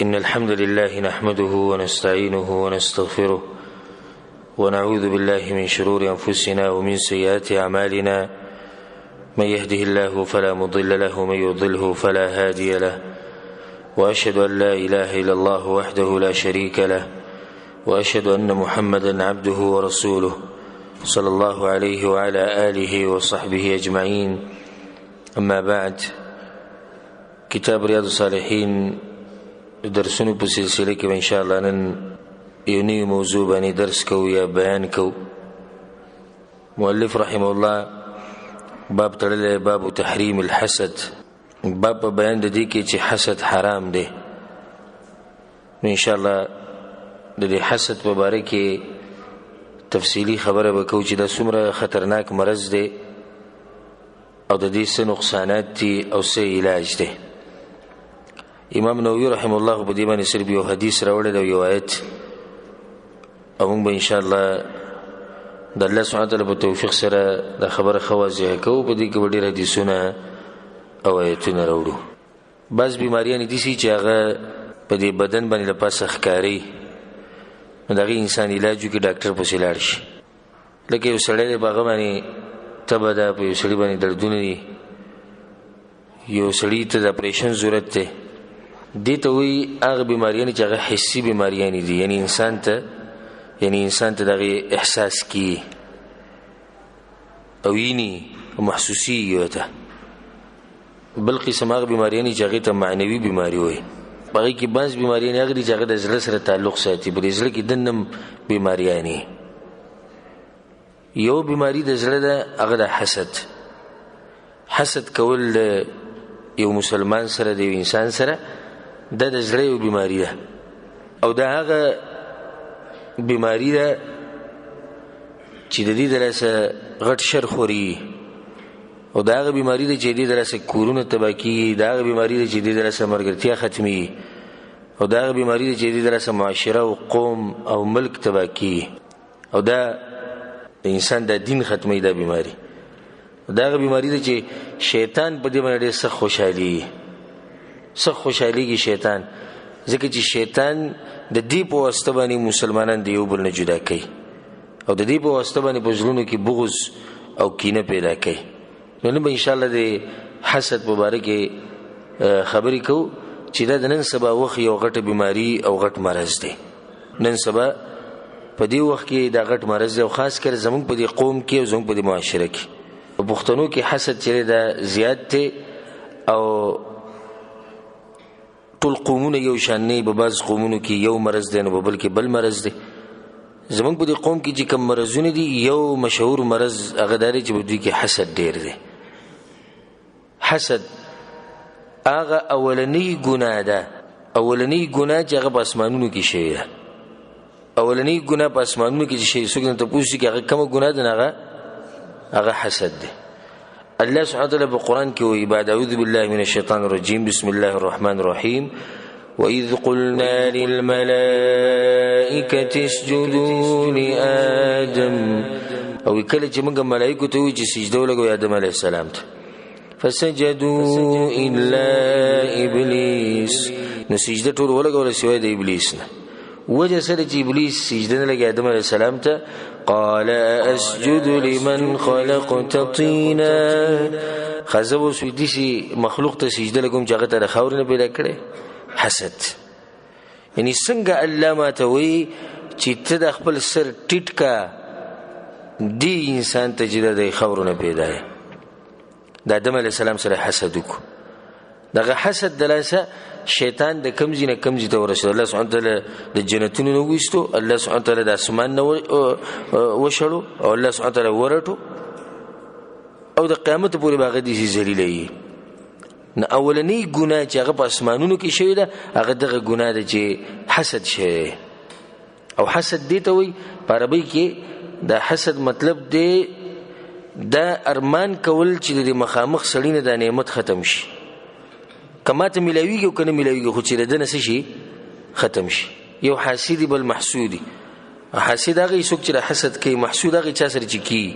إن الحمد لله نحمده ونستعينه ونستغفره ونعوذ بالله من شرور أنفسنا ومن سيئات أعمالنا. من يهده الله فلا مضل له ومن يضلله فلا هادي له، وأشهد أن لا إله إلا الله وحده لا شريك له، وأشهد أن محمدا عبده ورسوله صلى الله عليه وعلى آله وصحبه أجمعين. أما بعد، کتاب ریاض الصالحین درسونو په سلسله کې ان شاء الله نن یو نوی موضوع باندې درس کوو یا بیان کوو. مؤلف رحمه الله باب تړلی باب تحریم الحسد، باب په بیان د دې کې چې حسد حرام دی. ان شاء الله د دې حسد په باره کې تفصیلی خبره وکړو چې دا څومره خطرناک مرض دی او د دې څه نقصانات دي او څه علاج دی. امام نووي رحم الله په دې باندې صرف یو حدیث راوړی دی، یو آیت، او موږ به ان شاء الله د الله سبحانه وتعالی په توفیق سره دا خبره ښه واضحه کوو. په دې کې به ډېر حدیثونه او آیتونه راوړو. بعض بیماریانې داسې چې هغه په دې بدن باندې له پاسه ښکاري، نو د هغې انسان علاج وکړي، ډاکټر پسې لاړ شي. لکه یو سړی دی په هغه باندې تبه ده، په یو سړي باندې دردونه دي، یو سړي ته د اپریشن ضرورت دی. دې ته وایي هغه بیماریانې چې هغه حسي بیماریانې دي، یعنی انسان ته دغه احساس کی او ویني او محسوسي ورته. بل قسم هغه بیماریانې چې هغې ته معنوي بیماری وایي. په هغې کې بعض بیماریانې هغه دي چې هغه د زړه سره تعلق ساتي، په دې زړه کې دننه بیماریانې. یو بیماری د زړه ده، هغه د حسد کول د یو مسلمان سره د یو انسان سره، دا د زړه یو بیماری ده، او دا هغه بیماری ده چې د دې د لاسه غټ شر خوري، او دا هغه بیماری ده چې د دې د لاسه کورونه تباه کېږي، دا هغه بیماری ده چې د دې د لاسه ملګرتیا ختمي، او دا هغه بیماری ده چې د دې د لاسه معاشره او قوم او ملک تباه کېږي، او دا د انسان د دین ختمي. دا بیماری دا هغه بیماری ده چې شیطان په دې باندې ډېر سخت خوشحالېږي شیطان، ځکه چې شیطان د دې په واسطه باندې مسلمانان د یو بل نه جدا کوي، او د دې په واسطه باندې په زړونو کې بغض او کینه پیدا کوي. نو نن به انشاءالله د حسد په باره کې خبرې کوو چې دا د نن سبا وخت یو غټه بیماری او غټ مرض دی. نن سبا په دې وخت کې دا غټ مرض دی، او خاص کر زموږ په دې قوم کې او زموږ په دې معاشره کې. په پښتنو کې حسد چې دا زیات دی، او ټول قومونه یو شان نه، په بعض قومونو کې یو مرض دی، نو په بل کې بل مرض دی. زموږ په دې قوم کې چې کوم مرضونه دي، یو مشهور مرض هغه دا دی چې په دوی کې حسد ډېر دی. حسد هغه اولنی ګناه ده، اولنی ګناه چې هغه په اسمانونو کې شوې ده. اولنی ګناه په اسمانونو کې چې شوې، څوک نه تپوس چې هغه کومه ګناه ده، هغه حسد دی. الله سبحانه وتعالى بالقرآن کې وایي بعد أعوذ بالله من الشيطان الرجيم بسم الله الرحمن الرحيم وإذ قلنا للملائكة اسجدوا لآدم، او کله چې موږ ملائکو ته وایو چې سجده ولګوئ آدم علیه السلام ته، فسجدوا إلا إبلیس، نو سجده ټول ولګوله سوای د ابلیس نه. وجه سره چې ابلیس سجده نه لګي آدم علیه السلام ته، قال اسجد لمن خلقت طینا، خزو سوی دیسی مخلوق ته سجده لګوم چې هغه ته د خاورې نه پیدا کړی. حسد یعنی څنګه الله ماته وایي چې ته د خپل سر ټیټ کا دی انسان ته چې د خاورو نه پیدا یې. د آدم علیه السلام سره حسد وکړو. دغه حسد د لاسه شیطان د کمزې نه کمزې ته ورسېد. الله سبحانه وتعالی د جنتونو نه وویستو، الله سبحانه وتعالی د اسمان نه وشړو، او الله سبحانه وتعالی ورټو، او د قیامت پورې به هغه داسې ذلیله وي. نو اولنی ګناه چې هغه په اسمانونو کې شوې ده، هغه دغه ګناه ده چې حسد شوی. او حسد دې ته وایي په عربۍ کې د حسد مطلب دی دا ارمان کول چې د مخامخ سړي نه دا نعمت ختم شي، کما ته ملاویږي او کنه ملاویږي، خو چې د نه څه شي ختم شي. یو حاسدي بل محسودي. حاسد هغه څوک چې حسد کوي، محسود هغه چا سره چې کوي.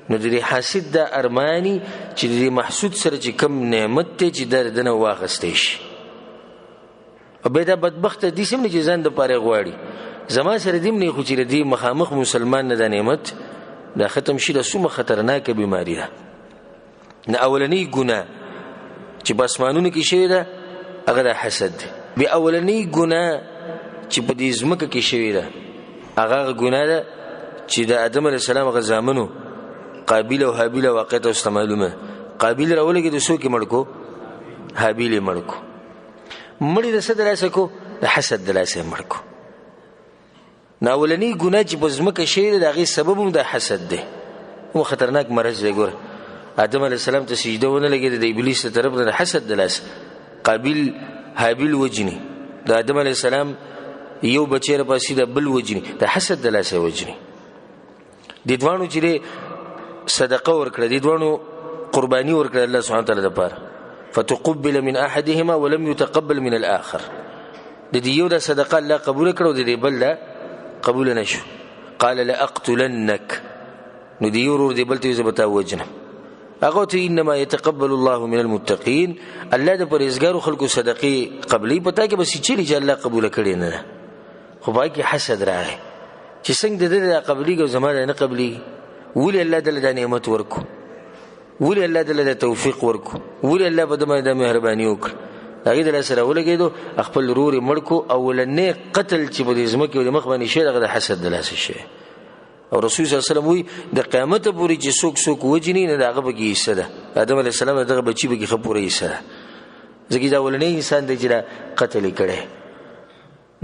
نو د حاسد د ارمانی چې د محسود سره چې کم نعمت ته چې در دنه واغستې شي، او به دا بدبخت دي سم نه چې ځان د پاره غواړي زما سره دیم نه خو چې دې مخامخ مسلمان نه د نعمت دا ختم شي د سومه خطرناکه بیماری ده. نه اولنی ګناه چې بسمانونو کې شوی ده هغه د حسد دی. به اولنی ګناه چې په دې ځمکه کې شوی ده هغه ګناه ده چې د آدم علیه السلام غزامنو قابیل او حابیل واقعیت او معلومه. قابیل راولګي د سو کې مړ کو حابیل مړ کو مړی د صدر اسه کو د حسد د لاسه مړ کو. ناولنی ګناه چې په ځمکه شوی ده هغه سبب هم د حسد دی. هو خطرناک مرض دی. ګوره آدم علیه السلام ته سجده ونه لګېده د ابلیس ته طرف د حسد د لاس. قابیل حابیل وجني د آدم علیه السلام یو بچی را پاسې د بل وجني د حسد د لاس وجني. د دوانو چې صدقه ورکړه د دوانو قرباني ورکړه الله سبحانه وتعالى لپاره فتقبل من احدهما ولم يتقبل من الاخر. د دې یو د صدقه الله قبول کړو د دې بل لا قبول نشو. قال لاقتلنك نو دې ورور دې بل ته زبتا وجنه. هغه ته انما يتقبل الله من المتقين. الله د پرهیزګارو خلکو صدقې قبلي پتا کې بس چې الله قبول کړي نه خو پای کې حسد راغی چې څنګه د قبلي او زمانه نه قبلي. ولي الله د نعمت ورکو ولي الله د توفیق ورکو ولي الله په دمه د مهرباني وکړ هغه د سره ولګیدو خپل روري مړکو اولنې قتل چې په دې ځمکه د مخ باندې شي دغه حسد د لاس شي. او رسول صلی الله علیه وسلم وی د قیامت پورې چې څوک وجنی نه دغه بګی حصہ ده. آدم علیه السلام دغه بچی بګی خپورې حصہ ده ځکه دا اولنې انسان دی چې قتل کړي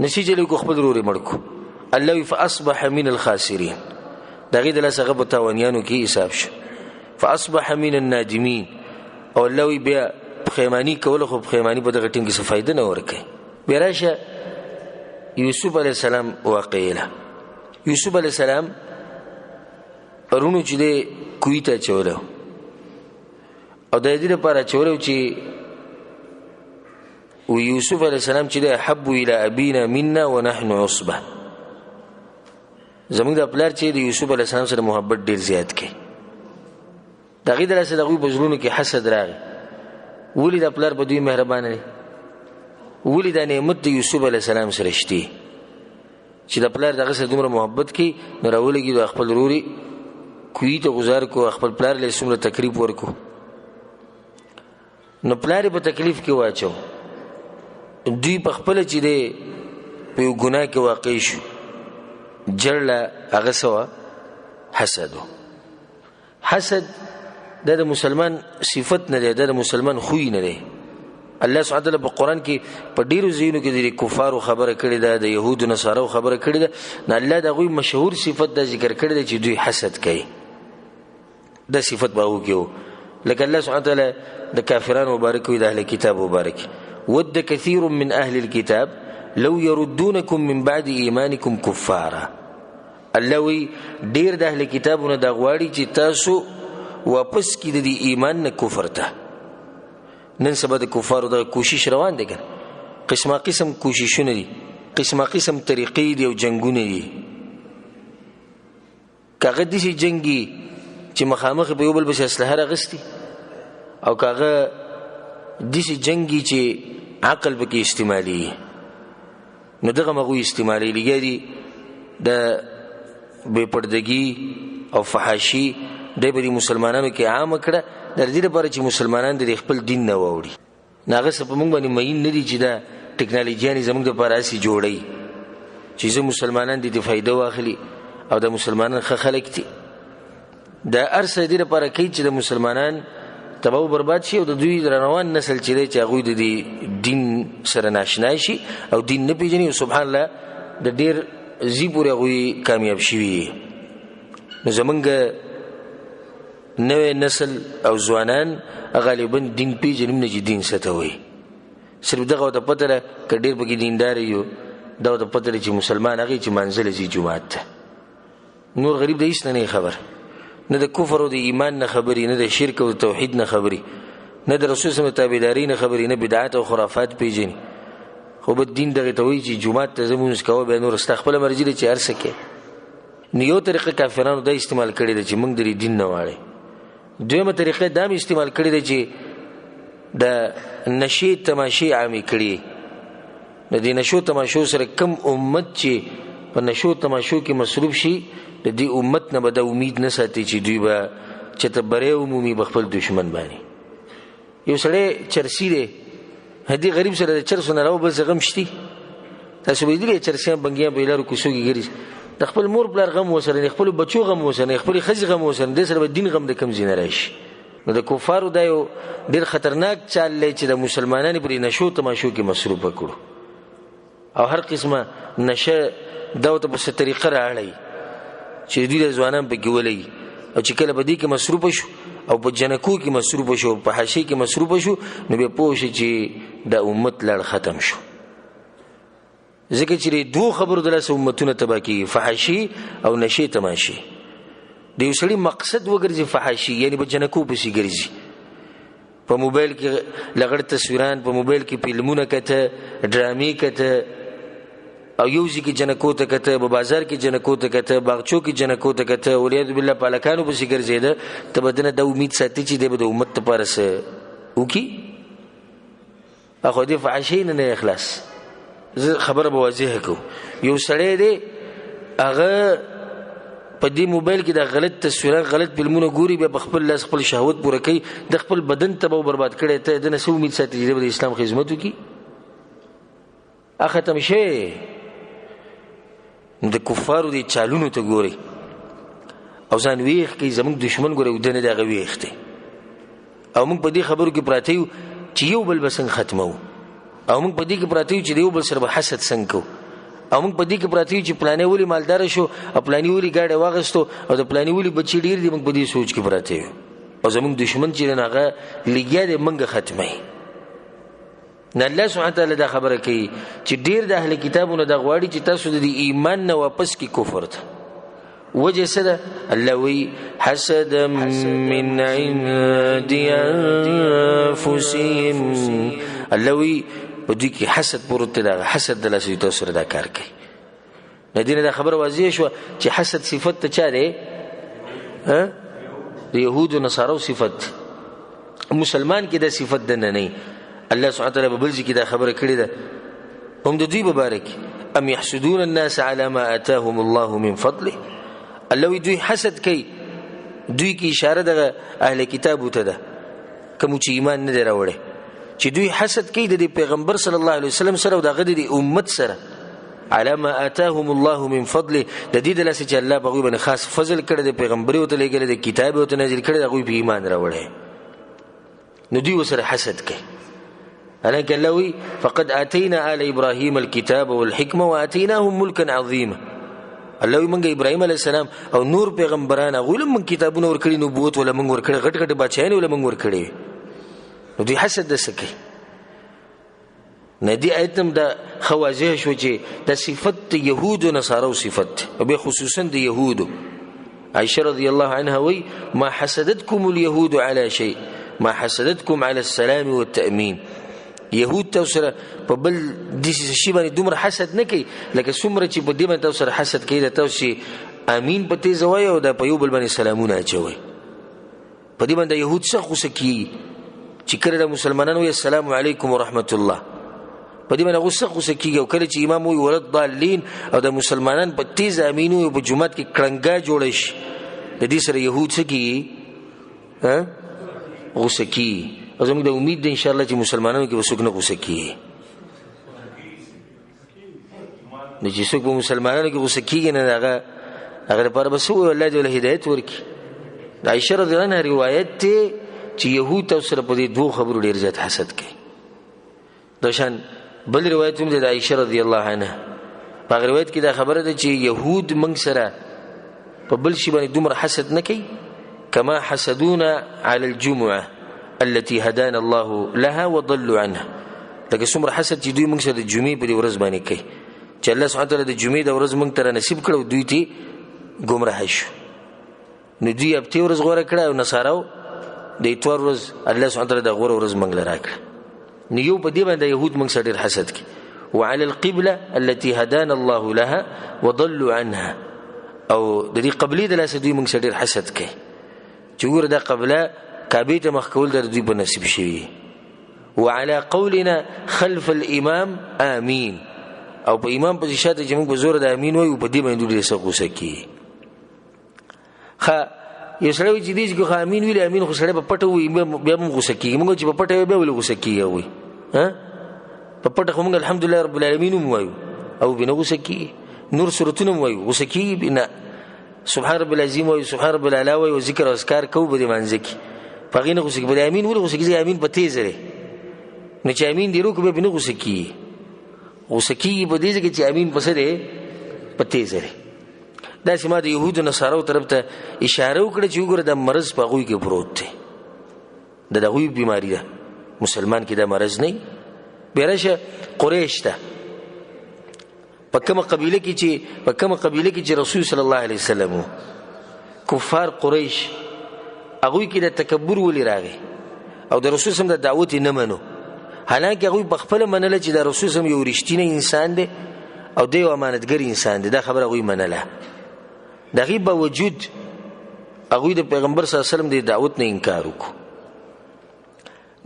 نشي جلو خپل روري مړکو. الله فاصبح من الخاسرين دغه د لاسغه په تاوانیانو کې حساب شي. فاصبح من النادمين او الله بیا پخیمانی کول خو پخیمانی په دغه ټینګ څه فائدہ نه ورکه. بیراشه یوسف علی السلام واقعیله یوسف علی السلام پرونو چې د کویته چولو او د دې لپاره چولو چې و یوسف علی السلام چې د حب الى ابینا منا ونحن عصبه زموږ د پلار چې د یوسف علی السلام سره محبت ډیر زیات کړي دغه درسه دغه بزرونو کې حسد راغی. ولې د پلار په دوی مهربان دي ولې د نعمت د یوسف علی السلام سره شتي چې د پلار دغه سره دومره محبت کوي نو راولګي د خپل روري کوی ته گزار کو خپل پلار له څومره تکلیف ورکو نو پلار په تکلیف کې واچو دوی په خپل چې د په ګناه کې واقع شو جړل هغه سوا حسدو. حسد د مسلمان صفت نه دی د مسلمان خوې نه دی. الله سبحانه وتعالى په قران کې په ډیرو ځایونو کې د کفارو خبره کړې ده د يهودو نصارو خبره کړې ده نه الله د غوي مشهور صفت د ذکر کړې ده چې دوی حسد کوي. د صفت باو کېو لکه الله سبحانه وتعالى د کافرانو مبارک وي د اهل کتاب مبارک ود كثير من اهل الكتاب لو يردونكم من بعد ايمانكم كفارا. الله وی ډیر د اهل کتابونو د غواړي چې تاسو واپس کی د ایمان نه کفر ته. نن سبا د کفارو د کوشش روان دي قسمه قسم کوششونه دي قسمه قسم طریقې دي او جنگونه دي. کاغه دي چې جنگي چې مخامخ په یو بل بس اسلحه راغستي او کاغه دي چې جنگي چې عقل به کې استعمالي نو دغه مغوي استعمالي لګي د بے پردگی او فحاشی د بری مسلمانانو کې عام کړه در دې لپاره چې مسلمانان د خپل دین نه ووري ناغه په موږ باندې مین نه دي چې دا ټکنالوژي زموږ لپاره اسی جوړي چې زه مسلمانان دې فائدہ واخلي او د مسلمانان خلک دي د ارسه دې لپاره کوي چې د مسلمانان تباہ برباد شي او د دوی روان نسل چې هغه د دین سره ناشنا شي او دین نه پیژني او سبحان الله د ډیر زیبوري غوي کامیاب شي. نو زمونږ نوې نسل او ځوانان غالبا دین پیژني نه چې دین ستوي صرف دغه د پته کډیر بګی دیندار یو دا د پته چې مسلمان هغه چې منزل زی جمعات نور غریب د هیڅ نه خبر نه د کفر او د ایمان نه خبري نه د شرک او توحید نه خبري نه د رسول الله تابعداري نه خبري نه بدعات او خرافات پیژني خو به دین دغه توي چې جمعات ته زمونږ کوو به نور استغفر مرجي چې ارسکه نیو طریقه کافرانو د استعمال کړي د چې موږ د دین نه واړي دویمه طریقه دا استعمال کړي د چې د نشي تماشي عامي کړي د دې نشو تماشو سره کم امت چې په نشو تماشو کې مصروف شي د دې امت نه به د امید نه ساتي چې دوی به چې ته بری عمومي بخپل دشمن باندې. یو سړی چرسی دی هدي غریب سره د چرسو نه راو بل څه غم شتي. تاسو به دې چرسیان بنګیان په لارو کوڅو کې ګرځي د خپل مور بلار غم وسره خپل بچو غم وسره خپل خزي غم وسره د سره دین غم د کم زینه راشي. نو د کفارو دا یو ډیر خطرناک چال دی چې د مسلمانانو پر نشو تماشو کې مصروف کړو او هر قسمه نشه داوته په ست طریقه راړی چې دوی د ځوانان په کې ولې او چې کله بدی کې مصروف شو او په جنکو کې مصروف شو په حاشیه کې مصروف شو نو به پوه شي چې د امت لړ ختم شو. ځکه چې دوه خبرو دلته امتونه تبا کی فحاشی او نشی تماشی د یو سړي مقصد وګرځي فحاشی یعنی په جنکو پسې ګرځي په موبایل کې لغړ تصویران په موبایل کې فلمونه کته ډرامې کته او یو ځکه جنکو ته کته په بازار کې جنکو ته کته باغچو کې جنکو ته کته ولید بالله پالکانو پسې ګرځیدا ته بدنه د امید ساتي چې د امت لپاره سه وکي اخو دې فحاشی نه اخلاص خبر به واضح کو. یو سړی دی هغه په دې موبایل کې د غلط تصویرات غلط فلمونه ګوري به خپل لاس خپل شهوت پوره کوي د خپل بدن تباہ برباد کړي ته د نسو امید ساتي د اسلام خدمت وکي اختم شي د کفارو دي چالونو ته ګوري او ځان ویخ کې زموږ دشمن ګوري ودنه دغه ویخته او موږ په دې خبرو کې پراته یو چې یو بل بسنګ ختمو او موږ په دې کې پراته یو چې یو بل سره حسد څنګه او موږ په دې کې پراته یو چې پلانې ولي مالدار شو او پلانې ولي گاډي واغستو او د پلانې ولي بچی ډیر دي موږ په دې سوچ کې پراته یو او زموږ دشمن چې هغه لګیا دي موږ ختمه نه. الله سبحانه تعالی دا خبره کوي چې ډیر د اهل کتابونو د غواړي چې تاسو د ایمان نه واپس کی کفر ته وجه سره الله وی حسد من عند انفسهم الله وی په دې کې حسد پروت دی حسد د لاسه تاسو سره دا کار کوي. ندینه دا خبر واضح شو چې حسد صفت ته چا دی د يهود او نصارو صفت مسلمان کې دا صفت نه الله سبحانه وتعالى ببلځ کې دا خبره کړې ده هم د دوی مبارک ام يحسدون الناس على ما آتاهم الله من فضله الله دوی حسد کوي دوی کې اشاره ده اهل کتاب ته ده کوم چې ایمان نه راوړي چې دوی حسد کوي د پیغمبر صلی الله علیه وسلم سره او د غدي امت سره على ما آتاهم الله من فضله د دې د لاسه چې الله بغوی باندې خاص فضل کړی د پیغمبري او ته لګل د کتاب او ته نازل کړی د غوی په ایمان راوړي نو دوی وسره حسد کوي. ألك اللوي فقد آتينا آل إبراهيم الكتاب والحكمة وآتيناهم ملكا عظيما اللوي منغ إبراهيم عليه السلام أو نور پیغمبران أقول من كتابنا ورکړي نبوت ولا من ورکړي غټ غټ بچایان ولا من ورکړي نو دي حسد د سکي ندي ايتم د خوازه شو چې د صفت يهود و نصارو صفت او به خصوصا د يهود عائشة رضي الله عنها وي ما حسدتكم اليهود على شيء ما حسدتكم على السلام والتأمين يهود توسره په بل د شي باندې دومره حسد نه کوي لکه څومره چې په دې باندې توسره حسد کوي د توسي امين په تیز وای او د په یو بل باندې سلامونه اچوي په دې باندې يهود څخه خوسکی چې کړه د مسلمانانو السلام علیکم ورحمت الله په دې باندې غوسه خوسکی او کله چې امام وي ورد ضالین او د مسلمانان په تیز امینو په جمعات کې کړنګا جوړ شي د دې سره يهود سکی غوسکی او زموږ د امید ده ان شاء الله چې مسلمانانو کې وسوک نه غوسه کیږي نه چې څوک په مسلمانانو کې غوسه کیږي نه هغه لپاره بس هو الله دې له هدایت ورکړي. د عائشة رضی الله عنها روایت ته چې يهود سره په دې دوه خبرو ډیر زیات حسد کوي. دشان بل روایت هم د عائشة رضی الله عنها په روایت کې دا خبره ده چې يهود موږ سره په بل شي باندې دومره حسد نه کوي کما حسدونا على الجمعه التي هدانا الله لها وضلوا عنها لکه څومره حسد چې دوی موږ سره د جمعې په ورځ باندې کوي چې الله سبحانه وتعالى د جمعې د ورځ موږ ته نصیب کړو دوی ته گمراه شو نو دوی په ورځ غوړه کړه او نصارو د اتوار ورځ الله سبحانه وتعالى د غوړه ورځ موږ لرا کړ نو یو په دې باندې يهود موږ سره ډېر حسد کوي وعلى القبلة التي هدانا الله لها وضلوا عنها او د دې قبلي د لاسه دوی موږ سره ډېر حسد کوي چې ګوره د قبله کعبه ته مخ کول د دوی په نصیب شي وعلى قولنا خلف الامام امين، او په امام په شاته چې موږ په زور د امین وایو په دې باندې ډېر څه غوسه کیږي. یو سړی چې دې چې امین ویل امین خو سړی په پټه وي بیا موږ غوسه کیږي، موږ چې په پټه بیا ولې غوسه کیږي وي په پټه خو موږ الحمدلله رب العالمین وایو او بنه غوسه کیږي، نور سورتونه وایو غوسه کیږي بنا، سبحان رب العظیم وایو سبحان رب الاعلى وایو ذکر او اذکار کوو به منځ کې پغې نه غوسه کیږي. امین ولې غوسه کیږي؟ امین په تیز لري نه چې امین دی روکو به نه غوسه کیږي، غوسه کیږي په دې کې چې امین پسې دی په تیز لري. دا چې ما د يهودو نصارو طرف ته اشاره وکړه چې وګوره د مرض په غوي کې پروت دی، د غوي بیماری ده، مسلمان کې دا مرض نه بیرشه. قریش ته په کومه قبیله کې چې رسول صلی الله علیه وسلم کفار قریش هغه کې د تکبر ولې راغی او د رسول سم د دعوت نه منو، حالانکه هغه په خپل منله چې د رسول سم یو رښتینی انسان دی او د امانتګر انسان دی، دا خبره هغه منله. دغه باوجود هغه د پیغمبر صلی الله علیه وسلم د دعوت نه انکار وکړ.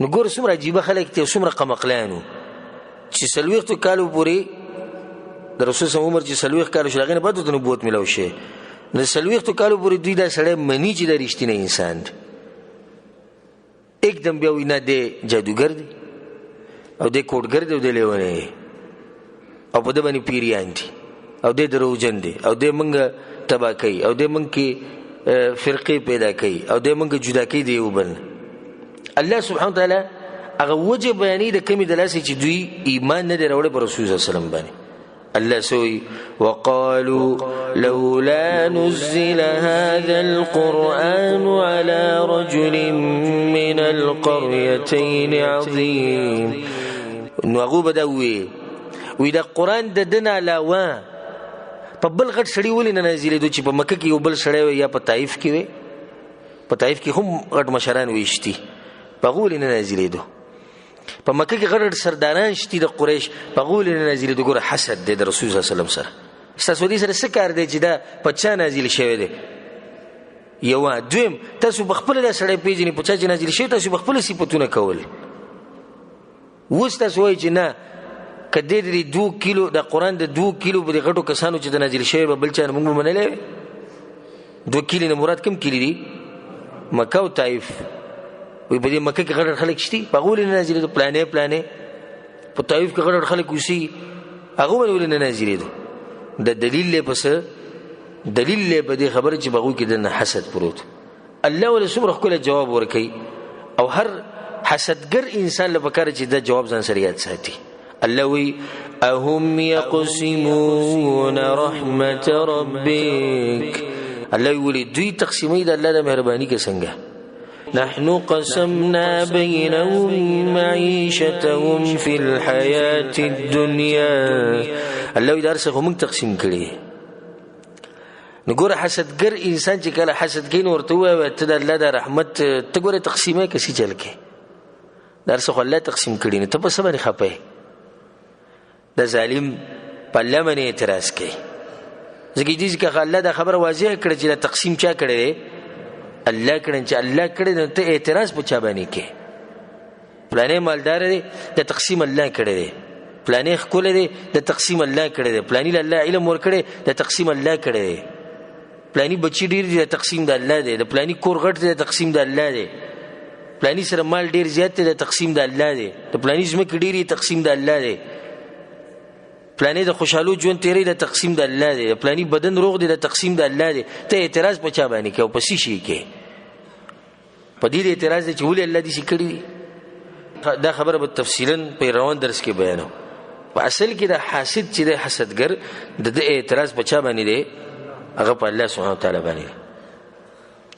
نو ګور څومره عجیب خلک ته، څومره قمقلانو چې سلويختو کالو پورې د رسول صلی الله عمر چې سلويخ کالو شلغه نه بعد د نبوت ملو شي، نو سلويختو کالو پورې دوی دا سړی منی چې د رښتینی انسان دی. एकदम بیا وینا دی جادوګر دی او د کوډګر دی او د لیونه او په د باندې پیریان دي او د دروژن دي او د منګه تبا کوي او د منګ کې فرقې پیدا کوي او د منګه جدا کوي دی وبل. الله سبحانه وتعالى هغه وجه بیانې د کمی د لاسه چې دوی ایمان نه لري پر رسول الله صلی الله علیه وسلم باندې. الله سوي وقالوا لولا نزل هذا القرآن على رجل من القريتين عظيم. نو هغه بدوي وی دا قرآن د دنه علاوه په بل غټ سړی ولې نه نازلې دوی چې په مکه کې یو بل سړی یا په طائف کې وي، په طائف کې هم غټ مشران ویشتي په غول نه نازلې دوی، په مکه کې غټ سرداران شتي د قریش په غول نه نازلې دوی. ګوره حسد د رسول صلی الله علیه وسلم سره تاسو دې سره څه کار دی چې دا په چا نازل شوی دی؟ یو دویم تاسو بخپل د سړی پیژنې په چا چې نازل شوی، تاسو بخپل صفاتونه کول. وست تاسو وایي چې نه کدی د 2 کیلو د قران د 2 کیلو په غټو کسانو چې د نازل شوی به بل چا موږ منلې 2 کیلو نه مراد کوم کیلو دی؟ مکه او طائف. وی په مکه کې غټ خلک شتي په غول نه نازل دي، پلانې په طائف کې غټ خلک وسی هغه ولې نه نازل دي. د دلیل له پس دلیل له بده خبره چې بغو کې د حسد پروت. الله ول سمره کله جواب ورکي او هر حسدګر انسان له پکاره چې دا جواب ځان سره یاد ساتي. الله وی اهم يقسمون رحمت ربك، الله وی دوی تقسیمي د الله د مهرباني کې څنګه. نحن قسمنا بينهم معيشتهم في الحياة الدنيا، الله درسه موږ تقسیم کړی. نګور حسدګر انسان چې کله حسد کین ورته وای ته د الله د رحمت ته ګوره تقسیمه کسي چل کې درسه الله تقسیم کړی نه ته په سبا نه خپه د ظالم په لمنه اعتراض کوي. ځکه دې چې الله دا خبر واضح کړی چې تقسیم چا کړی الله کړي چې الله کړي نو ته اعتراض پچا باندې کې پلانې مالدار دی د تقسیم الله کړي دی، پلانې خپل دی د تقسیم الله کړي دی، پلانې الله علم ور کړي د تقسیم الله کړي دی، پلانې بچی ډیر دی د تقسیم د الله دی، د پلانې کور غټ دی د تقسیم د الله دی، پلانې سره مال ډیر زیات دی د تقسیم د الله دی، د پلانې ځمکه ډیری تقسیم د الله دی، پلانې د خوشحالو ژوند تیری د تقسیم د الله دی، پلانې بدن روغ دی د تقسیم د الله دی. ته اعتراض پچا باندې کې او پسې شي کې په دې اعتراض دی چې ولې الله دې کړی. دا خبره به تفصیلا په روان درس کې بیانو. په اصل کې د حاسد چې د حسدګر د اعتراض پچا باندې دی هغه په الله سبحانه وتعالى باندې.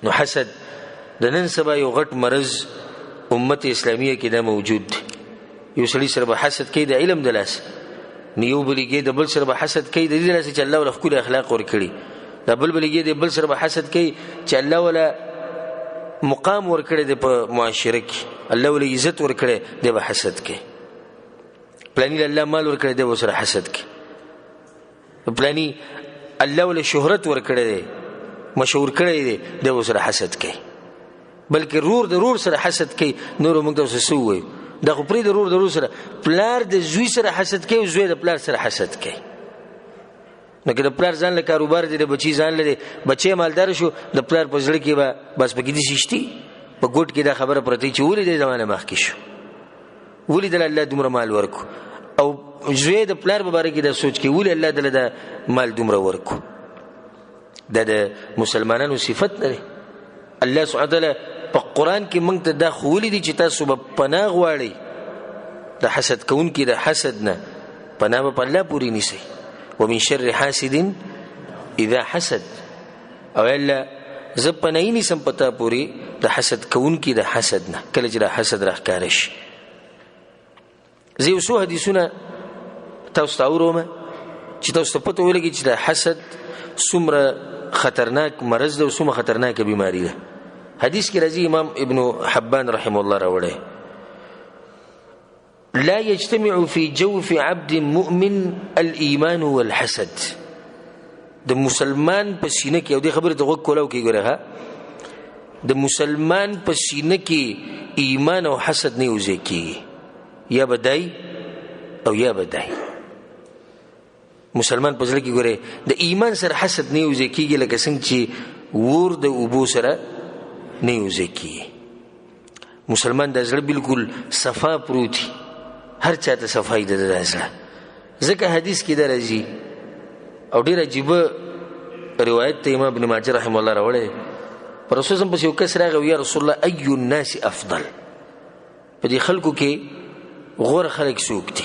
نو حسد د نن سبا یو غټ مرض امت اسلامیه کې دا موجود دی. یو سړي سره به حسد کوي د علم د لاس، نیو بلګي د بل سره به حسد کوي د دې لاسه چې الله ول خپل اخلاق ور کړی، د بل بلګي د بل سره به حسد کوي چې الله ولا مقام ور کړی د په معاشره کې، الله ول عزت ور کړی د به حسد کوي. پلاني الله مال ور کړی د وسره حسد کوي، پلاني الله ول شهرت ور کړی دی مشهور کړی دی د وسره حسد کوي. بلکې رور د رور سره حسد کوي. نور موږ تاسو سو وایو دا خو پرې د ورور سره پلار د زوی سره حسد کوي، زوی د پلار سره حسد کوي. نو که د پلار ځان له کاروبار دی، د بچی ځان له بچی مالدار شو، د پلار په زړه کې به بس پکې دي ششتي په ګوټ کې دا خبره پرته چې ولې د زمانه مخکې شو، ولې د الله دومره مال ورکو، او زوی د پلار په باره کې دا سوچ کې ولې الله دله د مال دومره ورکو. دا د مسلمانانو صفت نه دی. الله سبحانه وتعالی په قرآن کې موږ ته دا ښوولي دي چې تاسو به پناه غواړئ د حسد کوونکي د حسد نه، پناه به په الله پورې نیسئ. ومن شر حاسد اذا حسد، او الله زه پناهي نیسم په تا پورې د حسد کوونکي د حسد نه کله چې د حسد راښکاره شي. زه یو څو حدیثونه تاسو ته اورم چې تاسو ته پته ولګي چې د حسد څومره خطرناک مرض ده او څومره خطرناکه بیماری ده. حدیث کې راځي، امام ابن حبان رحمه الله راوړی، لا يجتمع في جوف عبد مؤمن الإيمان والحسد. د مسلمان په سینه کې، او دې خبره ته غوږ کولاو کې ګوره، د مسلمان په سینه کې ایمان او حسد نه یوځای کېږي، یا بدای او یا بدای. مسلمان په زړه کې ګوره د ایمان سره حسد نه یوځای کېږي، لکه څنګه چې ور د اوبو سره نه یوځای کېږي. مسلمان د زړه بالکل صفا پروتي، هر چاته صفای ده د زړه. ځکه حدیث کې دا راځي، او ډېر عجیبه روایت ته امام ابن ماجه رحمه الله راوړی، پر رسول صلی الله علیه وسلم پسې یو کس راغی، یا رسول الله ای الناس افضل، په دې خلکو کې غوره خلک څوک دي؟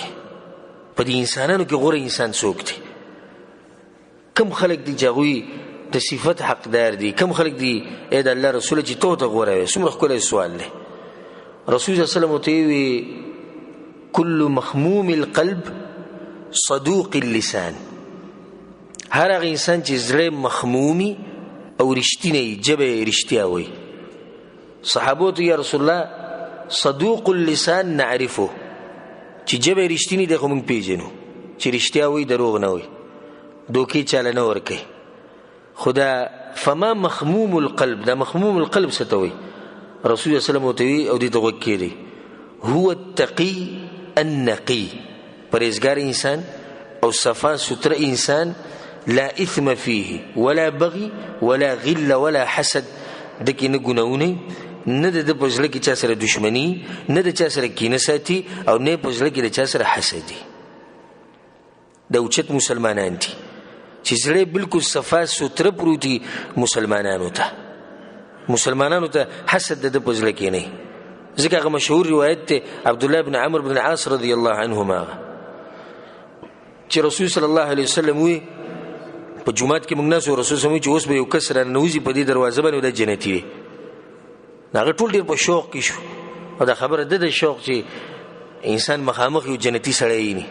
په دې انسانانو کې غوره انسان څوک دی؟ کم خلک دي چې هغوی د صفت حقدار دي؟ کم خلک دي ای د الله رسوله چې تو ته غوره وي؟ څومره ښکلی سوال دی. رسول صلی الله علیه وسلم ورته ویې كل مخموم القلب صدوق اللسان. هر هغه انسان چې زړه مخمومي او رښتینی، ژبه رښتیا وایي. صحابو ته یا رسول الله صدوق اللسان نعرفه، چې ژبه رښتینی دی خو موږ پیژنو چې رښتیا وایي، دروغ نه وایي، دوکې چاله نه ورکوي. خو دا فما مخموم القلب، دا مخموم القلب څه ته وایي؟ رسول الله صلی الله علیه وسلم ورته وایي، او دې ته غوږ کېږدئ، هو التقي النقي، پرهیزګار انسان او صفا ستره انسان، لا اثم فيه ولا بغي ولا غل ولا حسد، دکې نه ګناونه، نه د په زړه کې چا سره دشمني، نه د چا سره کینه ساتي، او نه په زړه کې د چا سره حسدي. دا اوچت مسلمانان دي چې زړه بالکل صفا ستره پروتي. مسلمانانو ته حسد د په زړه کې نه. ځکه هغه مشهور روایت ته عبدالله بن عمر بن العاص رضی الله عنهما چې رسول صلی الله علیه وسلم وی په جمعات کې موږ ناسو، رسول صلی الله علیه وسلم چې اوس به یو کس راننوځي په دې دروازه باندې د جنتي وي. هغه ټول ډېر په شوق کې شو، او دا خبره د شوق چې انسان مخامخ یو جنتي سړی وي.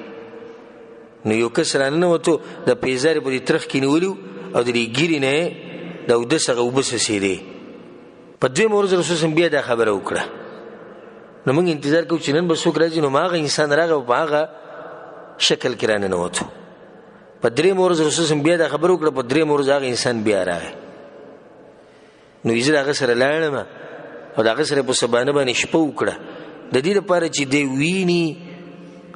نو یو کس راننوتو، د پیزارې په دې ترخ کې نیولي، او د دې ګیرې نه د اودس هغه اوبه څڅېدې. په دویمه ورځ رسول صلی الله علیه وسلم بیا دا خبره وکړه. نو موږ انتظار کوو چې نن به څوک راځي، نو هغه انسان راغی او په هغه شکل کې راننوتو. په درېیمه ورځ رسول صلی بیا دا خبره وکړه، په درېیمه ورځ هغه انسان بیا راغی. نو زه د هغه سره لاړم او د هغه سره په سبانه باندې شپه وکړه، د دې لپاره چې دی ویني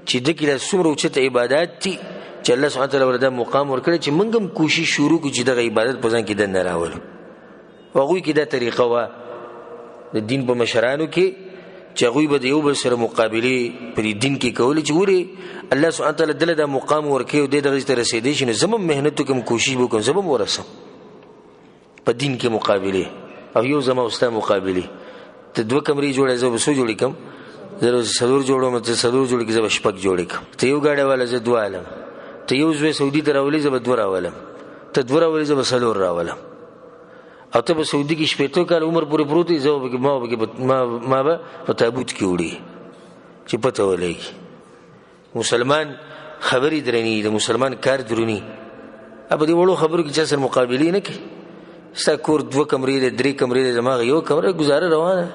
چې د کې د څومره اوچت عبادات دي چې الله سبحانه وتعالی ورته مقام ورکړی، چې موږ هم کوشش شروع کړو چې دغه عبادت په ځان کې دننه راولو. هغوی کې دا طریقه وه د دین په مشرانو کې چې هغوی به د یو بل سره مقابلې په دې دین کې کولې، چې ورې الله سبحانه وتعالی دله دا مقام ورکوي او دی دغه ته رسېدی شي، نو زه هم محنت وکړم، کوشش به وکړم، زه به هم ورسم په دین کې مقابلې، او یو زما او ستا مقابلې. ته 2 کمرې جوړې، زه به 100 جوړې کړم، زه 4 جوړوم، ته 4 جوړې کړې، زه به 6 جوړې کړم. ته یو ګاډی والا، زه 2 عالم. ته یو زوی سعودي ته راولې، زه به 2 راولم. ته 2 راولې، زه به 4 راولم. او ته به سعودي کې 15 کال عمر پورې پروت وي، زه به ما به په تابوت کې وړي چې پته ولګي. مسلمان خبرې درنې، د مسلمان کار درنې. اب دې وړو خبرو کې چا سره مقابلې نه کوي. ستا کور 2 کمرې دی، 3 کمرې دی، زما یو کمره گزاره روانه.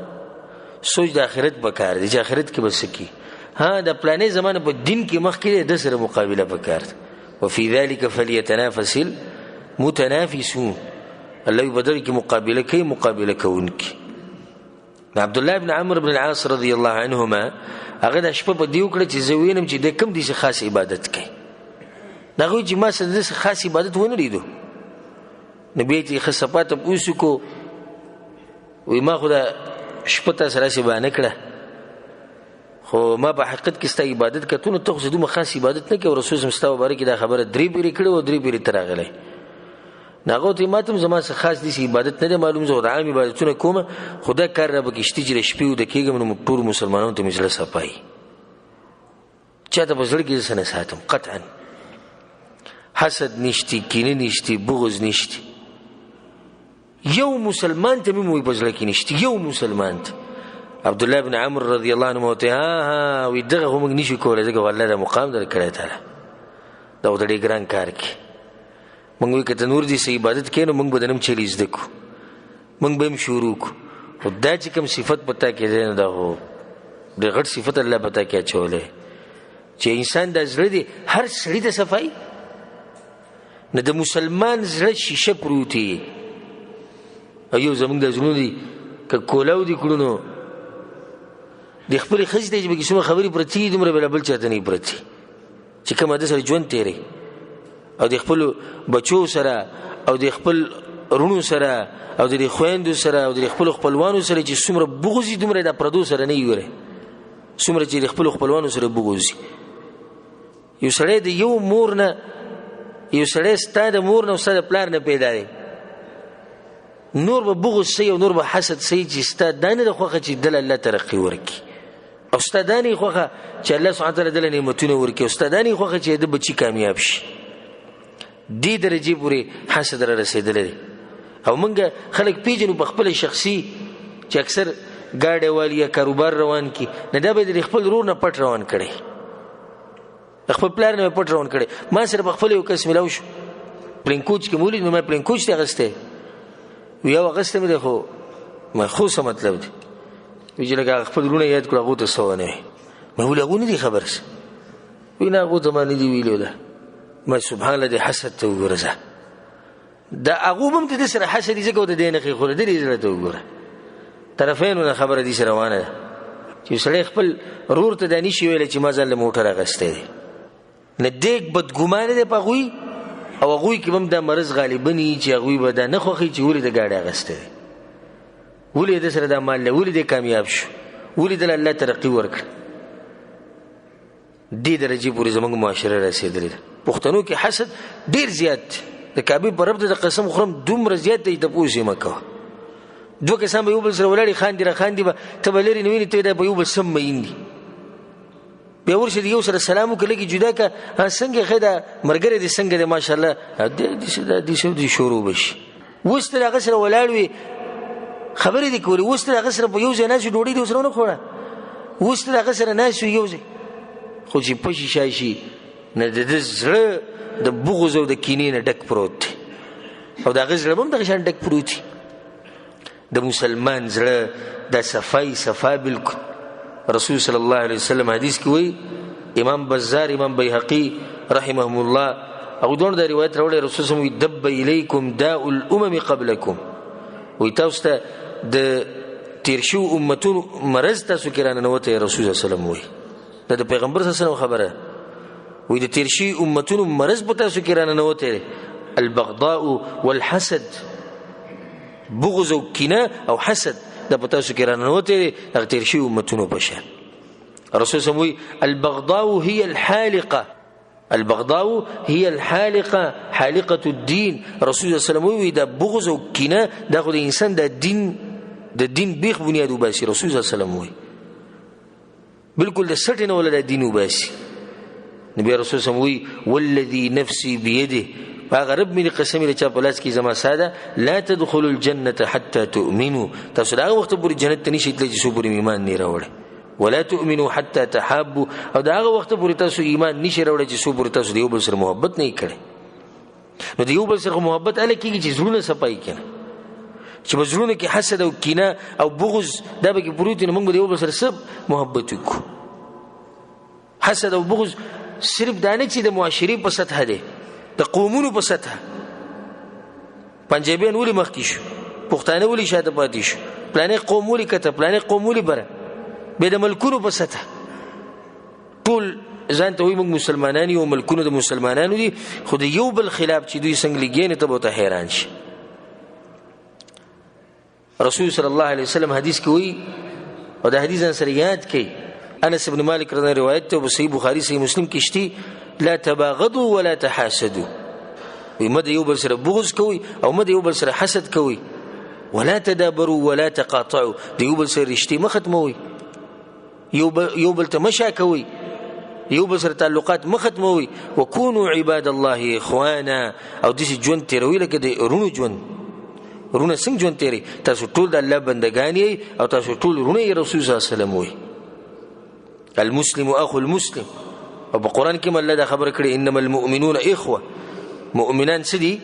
سوچ د آخرت په کار دی چې آخرت کې به څه کي. ها د پلانې زمانه په دین کې مخکې د سره مقابله په کار ده. وفي ذلك فليتنافس المتنافسون. الله بدر کې مقابله کوي، مقابله کوونکی. عبد الله بن عمرو بن العاص رضی الله عنهما هغه د شپه په دیو کړ چې زه وینم چې د کم دي خاص عبادت کوي. هغه چې ما سره د خاص عبادت ونه لیدو. نبی ته خصفات پوسو کو وی ما خدا شپه تاسو راشي باندې کړه خو ما په حقیقت کې ستا عبادت کتون ته خو دومره خاص عبادت نه کوي. رسول الله مستوى بارک دا خبره درې پیری کړو او درې پیری تراغله. ناغو ته ماتم زما څخه خاص دي عبادت نه معلوم زه د عام عبادتونه کوم. خدا کار را بکشتي چې شپې و د کېګم نو ټول مسلمانانو ته مجلس صفای چاته په زړه کې سن ساتم. قطعا حسد نشتی، کینه نشتی، بغض نشتی. یو مسلمان ته مې په زړه کې نشتی. یو مسلمان ته عبد الله بن عمرو رضی الله عنه ته ها وی دغه هم نشي کولای دغه والله د مقام در کړی تعالی دا د ډېر ګران کار کې. مونږ وی کته نور دي سي عبادت کینو مونږ بدنم چلی زده کو مونږ به شروع کو. خدای چې کوم صفت پتا کې نه دا هو د غټ صفت الله پتا کې چولې چې انسان د زړه دي هر سړي د صفای نه. د مسلمان زړه شیشه پروتي ایو زمونږ د زړه دي ک کولاو دي کړونو د خپل خځې د جبې څومره خبرې پرتی دومره بل چاته نه پرتی چې کومه د سره ژوند تیری او د خپل بچو سره او د خپل رونو سره او د خويندو سره او د خپل خپلوانو سره چې څومره بغوزي دومره د پردو سره نه یوره څومره چې د خپل خپلوانو سره بغوزي. یو سړی د یو مور نه یو سړی ستاد مور نه ستاد پلار نه پیدا دی نور به بغض سي او نور به حسد سي چې ستاد دانه د خوخه چې دل الله ترقي ورکی او ستادانی خوخه چې الله سبحانه وتعالى دل نعمتونه ورکی او ستادانی خوخه چې د بچی کامیاب شي. دې درجه پورې حسد را رسیدلې. او مونږ خلک پیژنو په خپل شخصي چې اکثر ګاډي والی یا کاروبار روان کی نه دا به د خپل رور نه پټ روان کړي خپل پلان نه پټ روان کړي. ما سره په خپل یو کس ملاو شو پرینکوچ کې مولید نو ما پرینکوچ ته غسته یو غسته مې خو ما خو څه مطلب دی چې لکه خپل رونه یاد کړو هغه ته سونه مې ولغونه دي خبرس وینا هغه ته باندې دی ویلو ده ما سبحان الله دې حسد ته وګورځه دا هغه هم ته سره حسد دې زګو ته دینه خو دې دې ته وګوره طرفینو خبره دي سره روانه چې سړی خپل رور ته دانی شي ویل چې ما ځل موټر غسته دي نه دیک بدګمانه ده پغوي او غوي کې هم د مرز غالبني چې غوي به د نه خوخي چې ولې د گاډي غسته دي ولې د سره د مال له ولې د کامیاب شو ولې د الله ترقی ورک دې درجه پورې زموږ معاشره رسیدلې. پښتنو کې حسد ډیر زیات د کعبه پر رب د قسم خورم دومره زیات دی ته پوښې مکه دوه کسان به یو بل سره ولړي خاندي را خاندي به تبلری نویني ته د یو بل سم مېندي به ورشه یو سره سلام وکړي کی جدا کا څنګه خدا مرګره دي څنګه دي ماشاءالله دې شروع بشي وستر هغه سره ولاړوي خبرې دي کوي وستر هغه سره په یو ځای نه ډوډۍ دي سره نه خوړه وستر هغه سره نه شو یو ځای خو چې پشي شایشي نه د زړه د بغض او د کینې نه ډک پروت او دا غزړه هم د شان ډک پروت د مسلمان زړه د صفا بالکل. رسول صلی الله علیه وسلم حدیث کې وایي امام بزار امام بیهقی رحمهم الله او دون دا روایت راوړي رسول صلی الله علیه وسلم دب الیکم داء الامم قبلکم وی تاسو ته د تیرشو امتونو مرض تاسو کې رانه نوته رسول صلی الله علیه وسلم وایي د پیغمبر صلی الله علیه وسلم خبره وی د تیرشي امتونو مرض په تاسو کې رانه نوته البغضاء والحسد بغض او کینه او حسد د پتاسو کې رانه وته د تیرشي امتونو په شان. رسول الله وی البغضاء هي الحالقه البغضاء هي الحالقه حالقه الدين. رسول الله صلی الله علیه وسلم وی د بغض او کینه د انسان د دین بیخ بنیاد وباسي. رسول الله صلی الله علیه وسلم وی بالکل د سټ نه ولر دین وباسي. نبی رسول الله وی والذي نفسي بيده فغرب من قسم له چا پلاس کی زما ساده لا تدخلوا الجنه حتى تؤمنوا تاسو دا وخت پورې جنت ته نشئ تللی چې سو پورې ایمان نه راوړي ولا تؤمنوا حتى تحابوا او دا وخت پورې تاسو ایمان نشئ راوړي چې سو پورې تاسو دیو بل سره محبت نه کړي. نو دیو بل سره محبت اله کیږي چې زړونه صفای کړي چې بزرونه کې حسد او کینه او بغض دا به کې پروت نه موږ دیو بل سره سب محبت وکړو. حسد او بغض صرف دانه چې د معاشري په سطح ده د قومونو په سطح پنجابیان ولې مخکې شو پښتانه ولې شاته پاتې شو پلانې قوم ولي کته پلانې قوم ولي بره به د ملکونو په سطح ټول ځان ته وي موږ مسلمانان یو ملکونو د مسلمانانو دي خو د یو بل خلاف چې دوی څنګه لګي نه ته به حیران شي. رسول صلی الله علیه وسلم حدیث کې وی او د حدیث سره یاد کړئ انس بن مالک رضی الله عنه روایت ته په صحیح بخاری صحیح مسلم کې شتي لا تباغضوا ولا تحاسدوا وي مد یو بل سره بغض کوي او مد یو بل سره حسد کوي ولا تدابروا ولا تقاطعوا د یو بل سره رشتي ما ختموي یو بل ته مشا کوي یو بل سره تعلقات ما ختموي وكونوا عباد الله اخوانا او دې ژوند تیروي لکه د رونو ژوند رونه څنګه ژوند تیری تاسو ټول د الله بندگان یې او تاسو ټول رونه رسول صلی الله علیه وسلم وي المسلم اخو المسلم او په قران کې الله دا خبر کړی انما المؤمنون اخوه مؤمنان سدي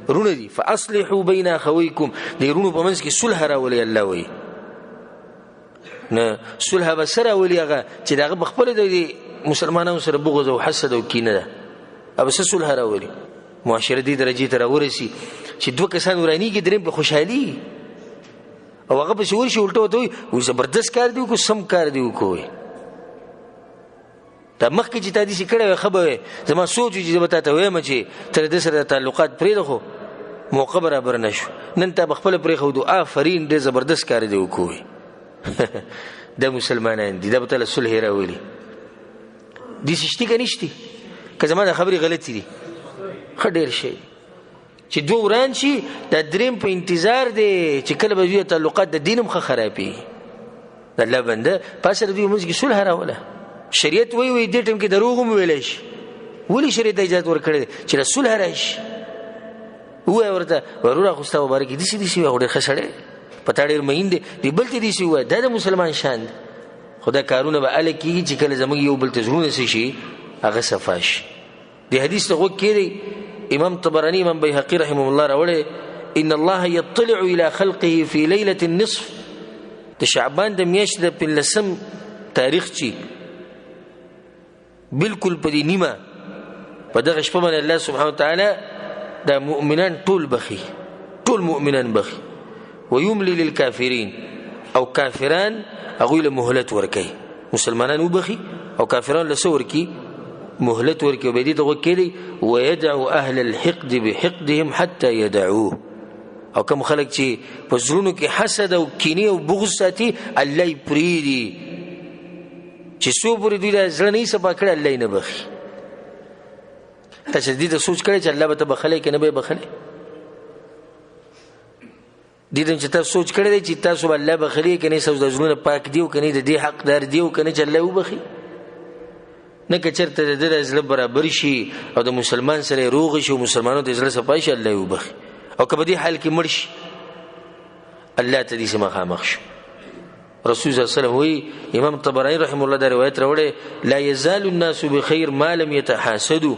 رونه دي فاصلحوا بين اخويكم دې رونو په منځ کې صلح راولي الله وي نه صلح بسره ولي هغه چې داغه بخپل د مسلمانانو سره بغض او حسد او کینه ده ابه صلح راولي معاشره دې درجه ته ورسي چې دوه کسان ورانی کې دریم په خوشحالي او هغه په شور شي الټو دوی وي زبردست کار دی کو سم کار دی کوی دا مخکې چې تاسو کړه خبره زما سوچ چې زما ته وایم چې تر دې سره تعلقات پرې دغه موقع برابر نشو نن ته خپل پرې خو دو آفرین دې زبردست کار دی کوی د مسلمانان دي دا به صلح راولي دي شتي کنيشتي که زما د خبري غلطي دي خډیر شي چې دوه وران شي د دریم په انتظار دي چې کله به تعلقات د دینم خرابي د الله بنده پاسره دوی موږ کې صلح راوله شریعت وی د ټیم کې دروغ مو ویل شي ولی شریعت اجازه ورکړي چې رسول راشي هو ورته ورور خوستا مبارک دي سي وړه خسړې پټاړې مهیند دی بلته دي سي و د مسلمان شان خدا کارونه به ال کیږي چې کله زموږ یو بل تزرونه شي هغه صفاش دی حدیث ته وکړي امام طبراني امام بيهقي رحمه الله راوړي ان الله يطلع الى خلقه في ليله النصف د شعبان د میاشت د پنځم تاریخ چی بالکل په دې نیمه په دغه شپه باندې الله سبحانه وتعالى د مؤمنان ټول بخي ټول مؤمنان بخي ويملي للكافرين او کافران هغه له مهلت ورکي مسلمانان وبخي او کافران له سور کی مهلت ورکي وبدي دغه کړي ويدعو اهل الحقد بحقدهم حتى يدعوه او کوم خلک چې په زړونو کې حسد او کینه او بغض ساتي الله پریدي چې سو پوری دوی له ځړ نه سبا کړ الله نه بخي تشدید سوچ کړي چې الله به بخله کې نه به بخله دې چې تاسو سوچ کړی چې تاسو الله بخلی کني سوز د ژوند پاک دیو کني د دې حقدار دیو کني چې الله وبخي نه کچرته د ازل برابر شي او د مسلمان سره روغ شي او مسلمانانو د ازل صفای شي الله وبخي او کبه دې حال کې مرشي الله ته دې سم خامخ شي رسول الله صلی الله علیه وسلم وی امام طبرانی رحم الله دا روایت راوړي لا یزال الناس بخير ما لم يتحاسدوا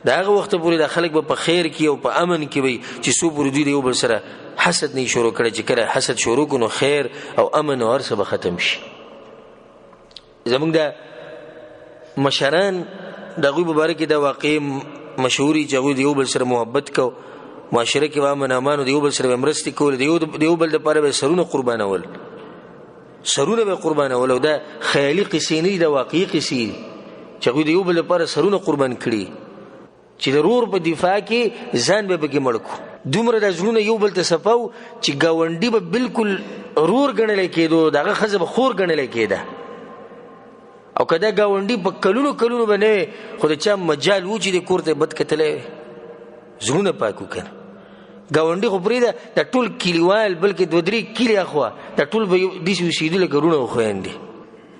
داغه وخت پورې د خلک په خیر کې او په امن کې وي چې سو پورې دی یو بل سره حسد نه شروع کړي چې کله حسد شروع کونو خیر او امن او ارسه به ختم شي زمونږ د مشران دغه مبارک د واقع مشهوري چې یو بل سره محبت کو معاشره کې امن امان دی یو بل سره مرستي کول دی یو بل د پاره به سرونه قربانول سرونه به قربانول او دا خیالي قصې نه د واقعي قصې چې یو بل لپاره سرونه قربان کړي چې ضرور په دفاع کې ځان به بګي مړکو دومره د ژوند یو بل ته صفاو چې گاونډي به بالکل رور غنل کېدو دغه خزه به خور غنل کېده او کدا گاونډي په کلونو باندې خو د چا مجال و چې د کوړته بد کتلې ژوند پاکو کنه گاونډي خو پرې د ټول کلیوال بلکې دوه درې کلی اخوا د ټول به د سیدل ګرونه خويندې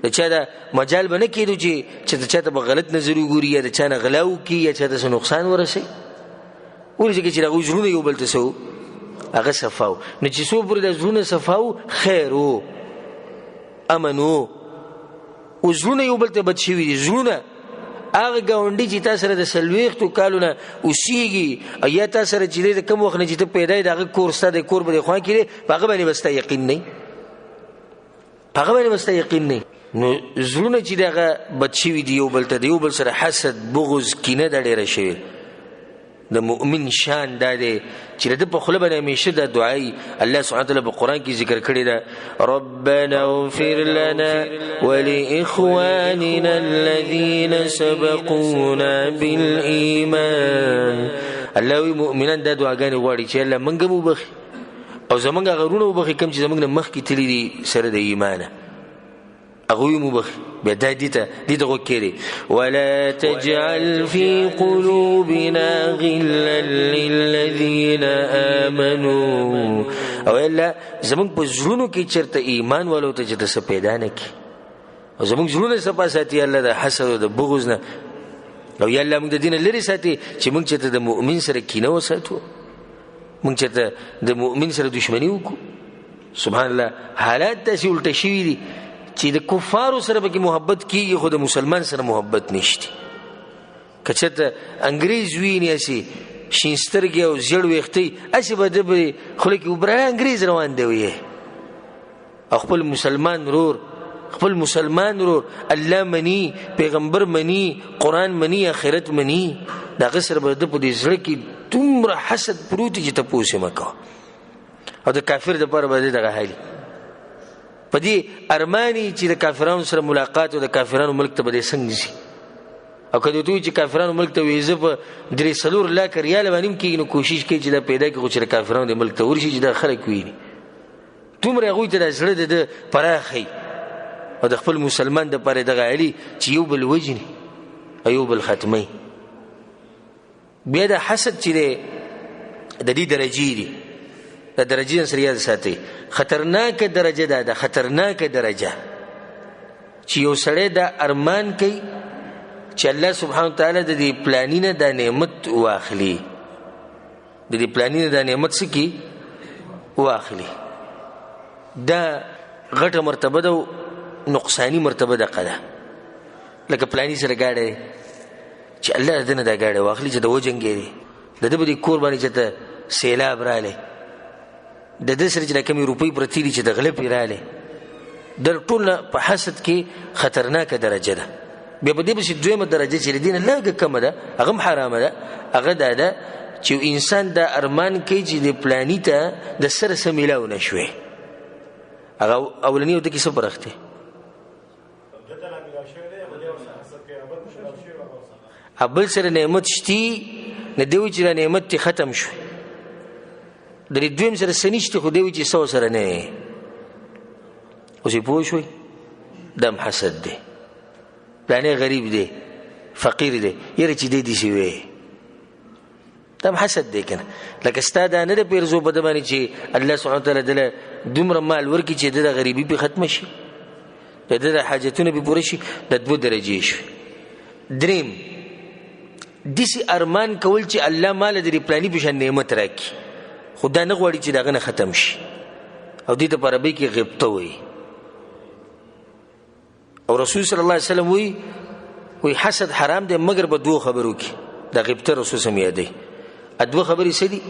د چا د مجال باندې کېدو چې د چا ته غلط نظر وګوري یا د چا نه غلاو کی یا چا ته نقصان ورسي ورته چې راغو ژوند یو بل ته سو هغه صفاو نو چې سو پر د ژوند صفاو خیرو امنو او ژوند یو بل ته بد شي وي ژوند هغه گاونډي چې تاسو سره د سلويختو کالونه اوسېږي یا تاسو سره چې د کوم وخت نه چې پیدا دغه کورسته د کور به خو کړي هغه باندې بس یقین نه هغه باندې بس یقین نه نو زړونه چې دغه بد شي دی یو بل ته دی یو بل سره حسد بغض کینه د ډیره شي د مؤمن شان دا دی چې د په خوله باندې همیشه دا دعای الله سبحانه وتعالی په قرآن کې ذکر کړی ده ربنا اغفر لنا ولإخواننا الذين سبقونا بالإيمان. الله وی مؤمنان دا دعاګانې غواړي چې الله موږ هم وبخي او زمونږ غرونه وبخي کوم چې زمونږ نه مخکې تللي دي سره د ایمانه هغه وی مبخي بیا دا دې ته غوږ کېږدي ولا تجعل في قلوبنا غلا للذين آمنوا. او الله زمونږ په زړونو کې چېرته ایمان والو ته چې د څه پیدا نه کړي او زمونږ زړونه صفا ساتي الله د حسد او د بغض نه. او یا الله موږ د دین لري ساتي چې موږ چېرته د مؤمن سره کینه وساتو موږ چېرته د مؤمن سره دشمني وکړو. سبحان الله حالات داسې الټه شوي دي چې د کفارو سره پکې محبت کیږي خو د مسلمان سره محبت نشته. که چېرته انګریز ویني هسې شین سترګې او زیړ ویښتې هسې به ده به خوله کې وبره انګریز روان دی ویې او خپل مسلمان رور الله مني پیغمبر مني قرآن مني آخرت مني د هغه سره به ده په دې زړه کې دومره حسد پروت چې تپوس یې مه کوه. او د کافر دپاره به ده دغه حالي په دې ارماني چې د کافرانو سره ملاقات او د کافرانو ملک ته به دی څنګه ځي. او که دوی چې کافرانو ملک ته وي زه په 3 لاک ریاله باندې هم کېږي نو کوشش کوي چې دا پیدا کړي خو چې د کافرانو د ملک ته ورشي چې دا خلک ویني دومره هغوی ته دا زړه د ده پراخی او د خپل مسلمان دپاره دغه علي چې یو بل وجني او یو بل ختمی. بیا د حسد چې دی د دې درجې دي د درجې سره یاد ساتئ خطرناکه درجه ده خطرناکه درجه چې یو سړی دا ارمان کوي چې الله سبحانه وتعالی د دې پلاني نه دا نعمت واخلي د دې پلاني نه دا نعمت څه کي واخلي. دا غټه مرتبه ده نقصانی مرتبه ده قده لکه پلاني سره ګاډی چې الله دې نه دا ګاډی واخلي چې د وجنګېږي د ده به دې کور باندې چې ته سیلاب رالی د دې سره چې د کمې روپۍ پرتې دي چې د غله پې رالی د ټول نه په حسد کې خطرناکه درجه ده. بیا په دې پسې دویمه درجه چې د دې نه لږه کمه ده هغه هم حرامه ده هغه دا ده چې انسان دا ارمان کوي چې د پلاني ته د سره څه میلاو نه شوی هغه اولني او د کې څه فرق دی ابل سره نعمت شتي نه دی چې دا نعمت ختم شو د دې دویم سره سنشته خو دی چې څو سره نه اوس یې پوه شوي دم حسد دی پلانی غریب دی فقیر دی یره چې دی داسې وی دم حسد دی کنه لکه ستا دا نه د پیرزو په ده باندې چې الله سبحانه وتعالی دله دومره مال ورکړي چې د غریبي پې ختمه شي د ده د حاجتونه پې پوره شي د 2 درجې شوي. دریم داسې ارمان کول چې الله ماله د پلاني په شان نعمت راکړي خو دا نه غواړي چې د هغه نه ختم شي او دې ته په عربۍ کې غبطه وایي. او رسول صلی الله علیه وسلم وی حسد حرام دی مگر په 2 خبرو کې دا غبطه رسول سم یادوي 2 خبرې څه دي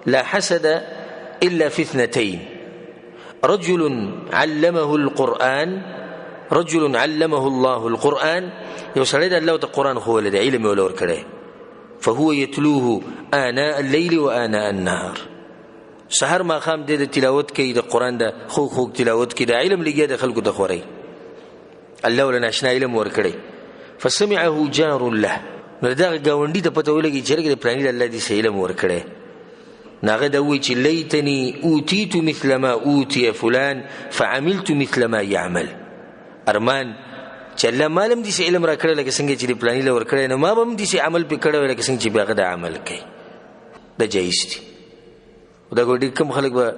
لا حسد الا في 2 رجل علمه الله القرآن یو سړی د الله ته قرآن ښوولی دی علم یې وله ورکړی فهو يتلوه آناء الليل وآناء النهار سحر ماښام دی د تلاوت کوي د قرآن د خوږ تلاوت کوي د علم لګیا د خلکو ته خورئ الله وله ناشنا علم ورکړی فسمعه جار له نو دغه ګاونډي ته پته ولګي چې رګ د پلاني الله دې علم ورکړی نو هغه دا وایي چې لیتني اوتیت مثل ما اوتی فلان فعملت مثل ما یعمل ارمان چې الله مال هم داسې علم راکړی لکه څنګه چې د پلاني له ورکړی نو ما به هم داسې عمل پې کړی وی لکه څنګه چې بیا هغه دا عمل کوي دا جایز دي. دا ګوډي کم خلک به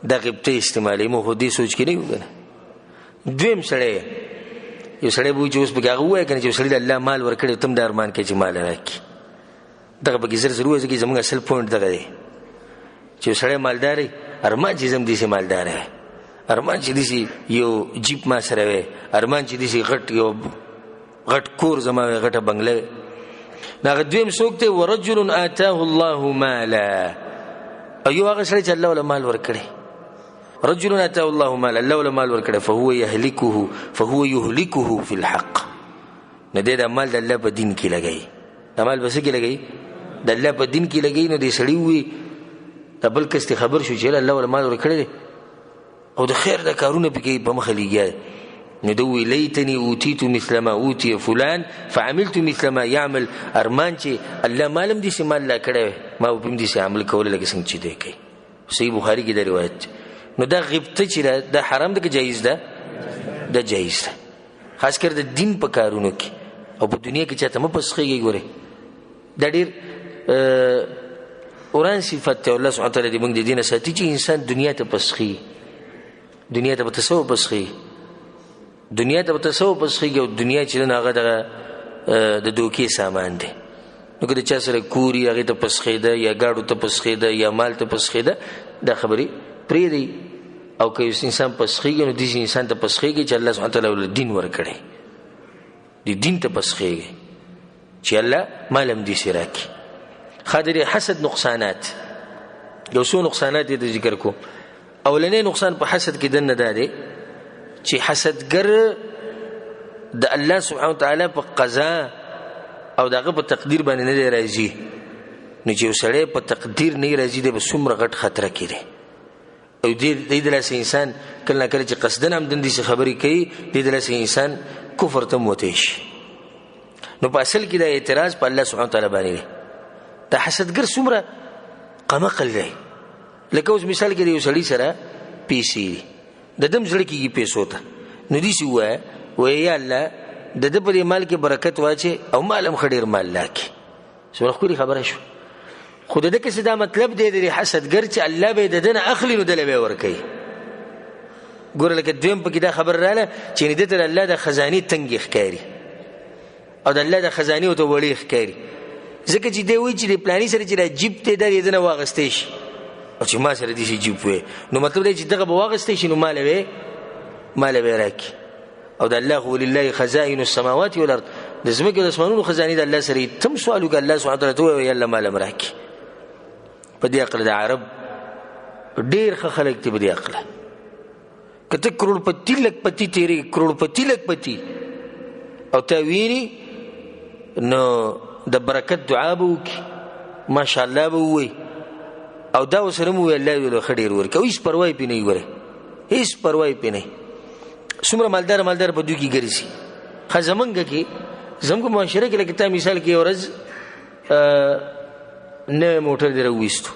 دا غبطه استعمالوي مو خو دې سوچ کې نه یو که نه. دویم سړی یو سړی به وایي چې اوس پکې هغه ووایه که نه چې یو سړي د الله مال ورکړی ته هم دا ارمان کوي چې مال راکړي دغه پکې زر زر ووایه ځکه زموږ اصل پوینټ دغه دی چې یو سړی مالدار وي ارمان چې زم داسې مالدار وي ارمان چې داسې یو جیپ ما سره وي ارمان چې داسې غټ کور زما وي غټه بنګله وي. نو هغه دویم څوک دی ورجل آتاه الله مالا او یو هغه سړی چې الله وله مال ورکړی رجل آتاه الله مالا الله وله مال ورکړی فهو يهلكه في الحق نو دی دا مال د الله په دین کې لګوي دا مال به څه کې لګوي د الله په دین کې لګي نو دې سړی وي د بل کس خبر شو چې الله ولا مال ورکړي او د خیر د کارونه پکې په مخ لګي نو دوی لیتنی اوتیت مثل ما اوتی فلان فعملت مثل ما يعمل ارمان چې الله مالم دي سم الله کړه ما په دې سي عمل کول لګي څنګه چې دی کوي صحیح بخاری کې د روایت نو دا غیبت چې دا حرام ده که جایز ده دا جایز ده خاص کر د دین په کارونو کې او په دنیا کې چاته مپسخيږي ګوره دا ډیر اوران صفات ته الله سبحانه وتعالى دې موږ د دین ساتي چې انسان دنیا ته پسخي دنیا ته تصوف پسخي دنیا ته تصوف پسخي او دنیا چې نه هغه د دوکي سامان دی نو که چا سره کوري هغه ته پسخي ده یا گاډو ته پسخي ده یا مال ته پسخي ده دا خبري پری دی او که انسان پسخيږي نو دې انسان ته پسخيږي چې الله سبحانه وتعالى دین ورکړي دې دین ته پسخيږي چې الله مالم دې سراکي خاطر حسد نقصانات یو څو نقصانات دې ذکر کوم اولنې نقصان په حسد کې دنه ده دی چې حسدګر د الله سبحانه وتعالى په قضا او دغه په تقدیر باندې نه راځي نو چې وسړی په تقدیر نه راځي د بسمره غټ خطر کړي او دې دلاسه انسان کله کله چې قصدن هم دندې څه خبرې کوي دې دلاسه انسان کفر ته موتی شي نو په اصل کې د اعتراض په الله سبحانه وتعالى باندې دا حسدګر څومره قمقل دی لکه اوس مثال کې یو سړی سره پیسې د دم زړه کېږي پیسو ته نو دې سی وایي یا الله د دې په مال کې برکت واچي او مال هم خډیر مال لاکي څومره خوري خبره شو خو د دې کې دا مطلب دی د حسدګر چې الله به د دنه اخلي نو دلته به ورکي ګور لکه دویم په کې دا خبر رااله چې نه د الله د خزاني تنګ ښکاری او د الله د خزاني او ته وړي ښکاری ځکه چې دی وایي چې د پلاني سره چې جیب ته د دې نه واغستې شي او چې ما سره دې جیب وي نو مطلب دی چې دغه به واغستې شي نو مال به راکي او د الله ولله خزائن السماوات والارض د زمکه د اسمانونو خزاني د الله سره تم سوالو ګ الله سبحانه وتعالى ته وي الله مال راکي په دې عقل د عرب ډیر خلک ته په دې عقل کته کروڑپتی لک پتی تیری کروڑپتی لک پتی او تا ویني نو د برکت دعا به وکي ماشاءالله به وي او دا وسره مو الله له خډیر ورکه هیڅ پروا پې نه وره هیڅ پروا پې نه څومره مالدار په دوی کې ګرځي خزمنګ کې زموږ معاشره کې لکه تا مثال کې ورځ نه موټر دی راوېستو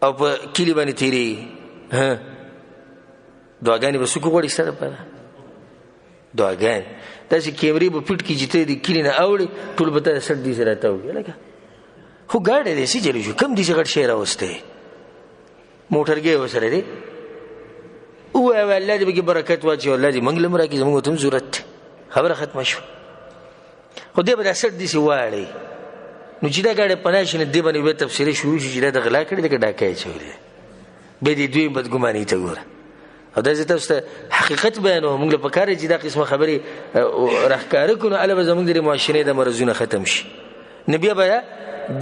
او په کلی باندې تیری دعاګانې به څوک غواړي ستاسو لپاره دعاګانې داسې کیمرې به پټ کړي چې ته د کلي نه اوړې ټول به ته سټ دي سره راته وي لکه خو ګاډی دی سي چلی شو کم دي چې غټ شی راوستی موټرګی ورسره دی ووایه الله دې پکې برکت واچوي الله دې موږ له هم راکړي زموږ ته هم ضرورت دی خبره ختمه شوه خو دی به دا سټ داسې واړی نو چې دا ګاډی پناه شي نو دې باندې بیا تفصیلي شروع شي چې دا د غلا کړي لکه ډاکه یې اچولی بیا دې دوی بدګماني ته ګوره او دا زه تاسو ته حقیقت بیانوم موږ له پکار چې دا قسمه خبرې راښکاره کړو نو هله به زموږ د معاشرې د مرضونه ختم شي نو بیا به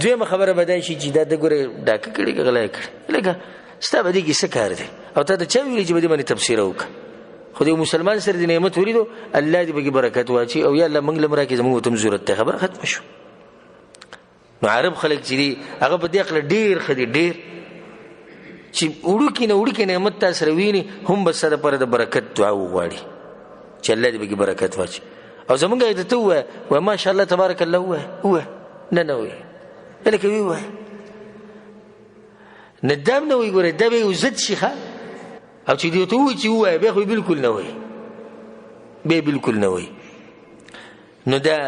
دویمه خبره به دا شي چې دا د ګورې ډاکه کړي که غلا یې کړي لکه ستا به دې کې څه کار دی او تا ته چا ویلي چې به دې باندې تبصیره وکړه خو د مسلمان سره د نعمت ولیدو الله دې پکې برکت واچي او یا الله موږ له هم راکړي زموږ ته هم ضرورت دی خبره ختمه شو نو عرب خلک چې دي هغه په دې عقله ډېر ښه دي ډېر چې وړوکي نعمت تا سره ویني هم به سره پر د برکت دعا وغواړي چې الله دې پکې برکت واچي او زمونږ یې ته ووایه ماشاءالله تبارک الله ووایه نه وایي لکه ووایه نه دا هم نه وایي ګوره دا به یې عزت شي ښه او چې دې ته ووایي چې ووایه بیا خو بالکل نه وایي بیا بالکل نه وایي نو دا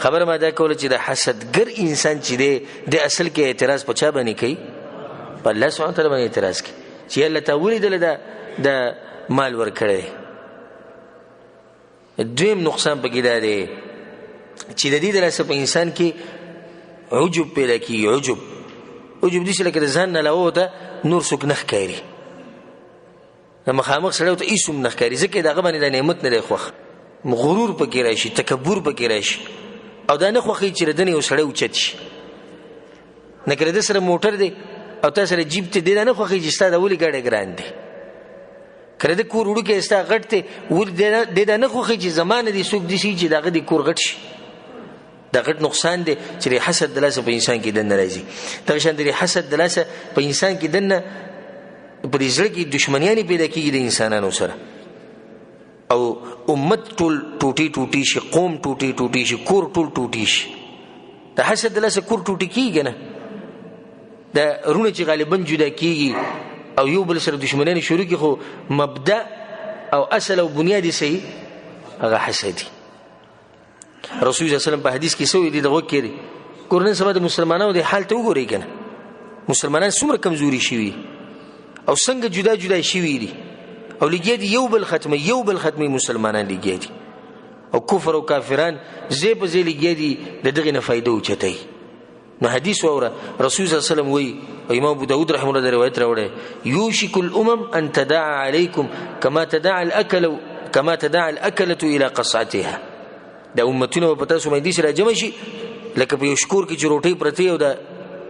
خبره ما دا کوله چې د حسدګر انسان چې دی د اصل کې اعتراض په چا باندې کوي په الله سبحانه وتعالی باندې اعتراض کوي چې الله ته ولیدل د مال ورکړی دویم نقصان پکې دا دی چې د دې دلاسه په انسان کې عجب پیدا کیږي عجب دې چې لکه د ځان نه علاوه نور څوک نه ښکاري د مخامخ سړی ته هېڅ هم نه ښکاري ځکه د هغه باندې د نعمت نه دی خوښ غرور پکې راشي تکبر پکې راشي او دا نه خوښي چې ردنې یو سړی اوچت شي نه که د سره موټر دی او تا سره جیب ته دی دا نه خوښي چې ستا دا ولې ګاډی ګران دی که د کور وړوکی ستا غټ دی ولې دی دا نه خوښي چې زما نه دې څوک داسې چې د هغه د کور غټ شي دا غټ نقصان دی چې حسد د لاسه په انسان کې دننه راځي. دغه شان د حسد د لاسه په انسان کې دننه په دې زړه کې دشمنیانې پیدا کېږي د انسانانو سره، او امت ټول ټوټي ټوټي شي، قوم ټوټي ټوټي شي، کور ټول ټوټي شي. د حسد د لاسه کور ټوټي کېږي نه، د رونه چې غالبا جدا کېږي او یو بل سره دشمنیانې شروع کړي، خو مبدأ او اصل او بنیاد یې صحیح هغه حسد دی. رسول الله صلی الله علیه وسلم په حدیث کې سوې دي دغه کې کورنۍ سبا د مسلمانانو د حال ته وګورئ کنه، مسلمانان څومره کمزوري شوي او څنګه جدا جدا شوي دي، او لګیا دي یو بل ختمي مسلمانان لګیا دي، او کفر او کافران زی په زی لګیا دي د دغه نه فائدہ اوچتای. نو حدیث اوره رسول الله صلی الله علیه وسلم وی، امام ابو داود رحمه الله روایت راوړی، یوشک الامم ان تداعى عليكم كما تداعى الاكله الى قصعتها. د امتونو په تاسو باندې سره جمع شي لکه په یو شکور کې چې روټي پرتی او د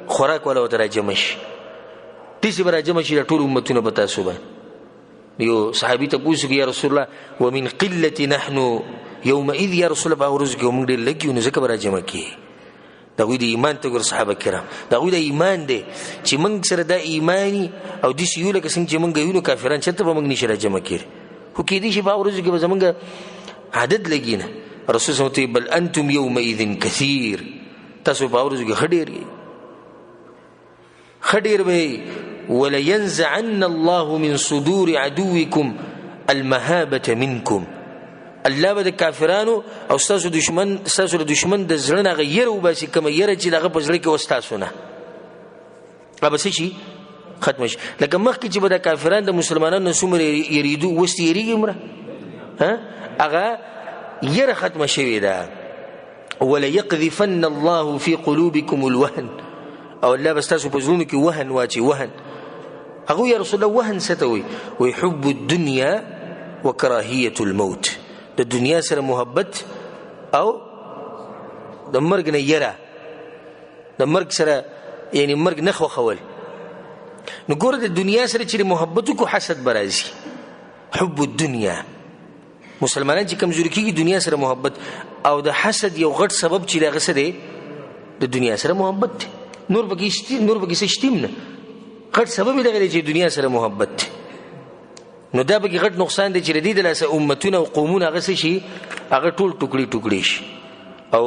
خوراک ولا وتر جمع شي، دې سره جمع شي ټول امتونو په تاسو باندې. یو صحابي ته پوښتنه کوي، یا رسول الله ومن قله نحن يومئذ، یا رسول الله باورز کې موږ ډېر لګیو نو ځکه به جمع کی. دا وی د ایمان ته ګور صحابه کرام، دا وی د ایمان دی چې موږ سره د ایمانی او د سیو لکه څنګه چې موږ یو کافران چته به موږ نشره جمع کړي، خو کې دې شي باورز کې به زمونږ عدد لګینه. رسول الله صلی بل انتم يومئذ كثير، تاسو باورز کې خډیر وي. ولا ينزعن الله من صدور عدوكم المهابه منكم، الله به د کافرانو او ستاسو دشمن د زړه نه غیر او باسي کوم یره چې دغه پزړه کې وستاسو نه بس شي ختم شي. لکه مخکې چې به د کافرانو د مسلمانانو نسومر یریدو وستي یریږي مره هغه یره ختم شوی ده. ولا يقذفن الله في قلوبكم الوهن، او الله بستاسو په زړونو کې وهن واچي. وهن هغه یا رسول الله وهن ستوي، ويحب الدنيا وكراهيه الموت، د دنیا سره محبت او د مرګ نه یره، د مرګ سره یعنی مرګ نه خوخول. نو ګوره د دنیا سره چې محبت کو حسد برازي، حب الدنيا. مسلمانان چې کمزوري کیږي دنیا سره محبت، او د حسد یو غټ سبب چې دغه سره د دنیا سره محبت، نور بګی شتیم نه غټ سبب دغه چې دنیا سره محبت. نو دا به غټ نقصان دی چې ردی د لاسه امتونه او قومونه هغه شي هغه ټول ټوکړي شي. او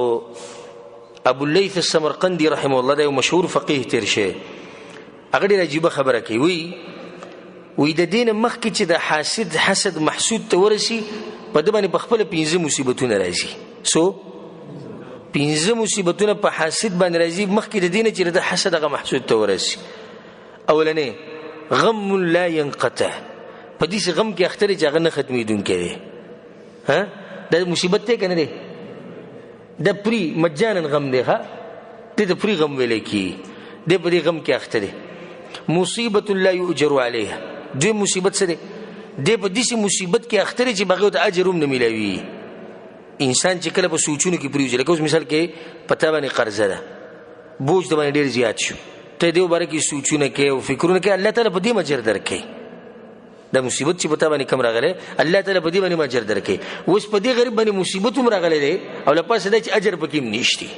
ابو الليث السمرقندي رحمه الله دا یو مشهور فقيه تیر شه، هغه ډېر عجیب خبره کوي. وی د دین مخکې چې د حسد محسود ته ورسي په د باندې بخپل 15 مصیبتونه راځي. سو 15 مصیبتونه په حسد باندې راځي مخکې د دین چې د حسد هغه محسود ته ورسي. اولنې غم لا ينقطع، په دې غم کې اختر چې هغه نه ختمېدونکی دی. دا مصیبت ته کنه دی، د پری مجانن غم دی. د پری غم ویل کی د پری غم کې اختر دی. مصیبت لا یؤجر علیها، دوی مصیبت سره د په دې مصیبت کې اختر چې بغیر د اجر هم نه ملوي. انسان چې کله په سوچونو کې پریوځي، لکه اوس مثال کې پتا باندې قرضه ده، بوج د باندې ډیر زیات شو، ته دې وبره کې سوچونه کې او فکرونه کې، الله تعالی په دې مجر درکې. دا مصیبت چې پتا باندې کم راغله الله تعالی په دې باندې مجر درکې. اوس په دې غریب باندې مصیبت هم راغله دي او لپاره د اجر پکې نشتی،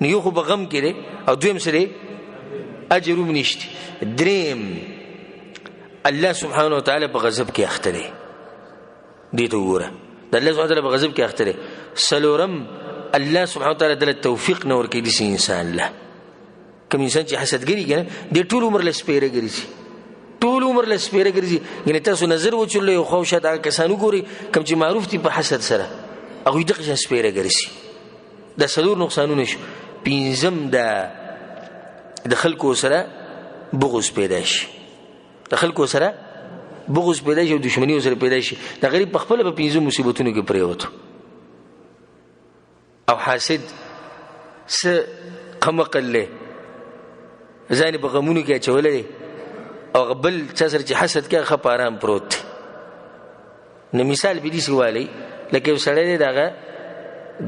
نو یو خو بغم کې او دویم سره اجر هم نشتی. دریم الله سبحانه وتعالى په غضب کې اخته دي ته وګوره، د الله سبحانه وتعالى په غضب کې اخته. سلورم الله سبحانه وتعالى د توفیق نور کې دي انسان له کوم انسان چې حسدګری کنه د ټول عمر له سپیره ګرځي، ټول عمر له سپیره ګرځي. یعنی تاسو نظر وچلې او خو شاته کسانو ګوري کوم چې معروف دي په حسد سره هغه دغه سپیره ګرځي. د سلور نقصانونه شو. پنځم د خلکو سره بغض پیدا شي، د خلکو سره بغض پیدا شي او دښمنی سره پیدا شي. د غریب په خپل په 15 مصیبتونو کې پریوته. او حاسد س قمقل له ځان په غمونو کې اچولې او قبل چا سره چې حسد کې خپارام پروت. نو مثال به دې سوالي لکه وسړی دغه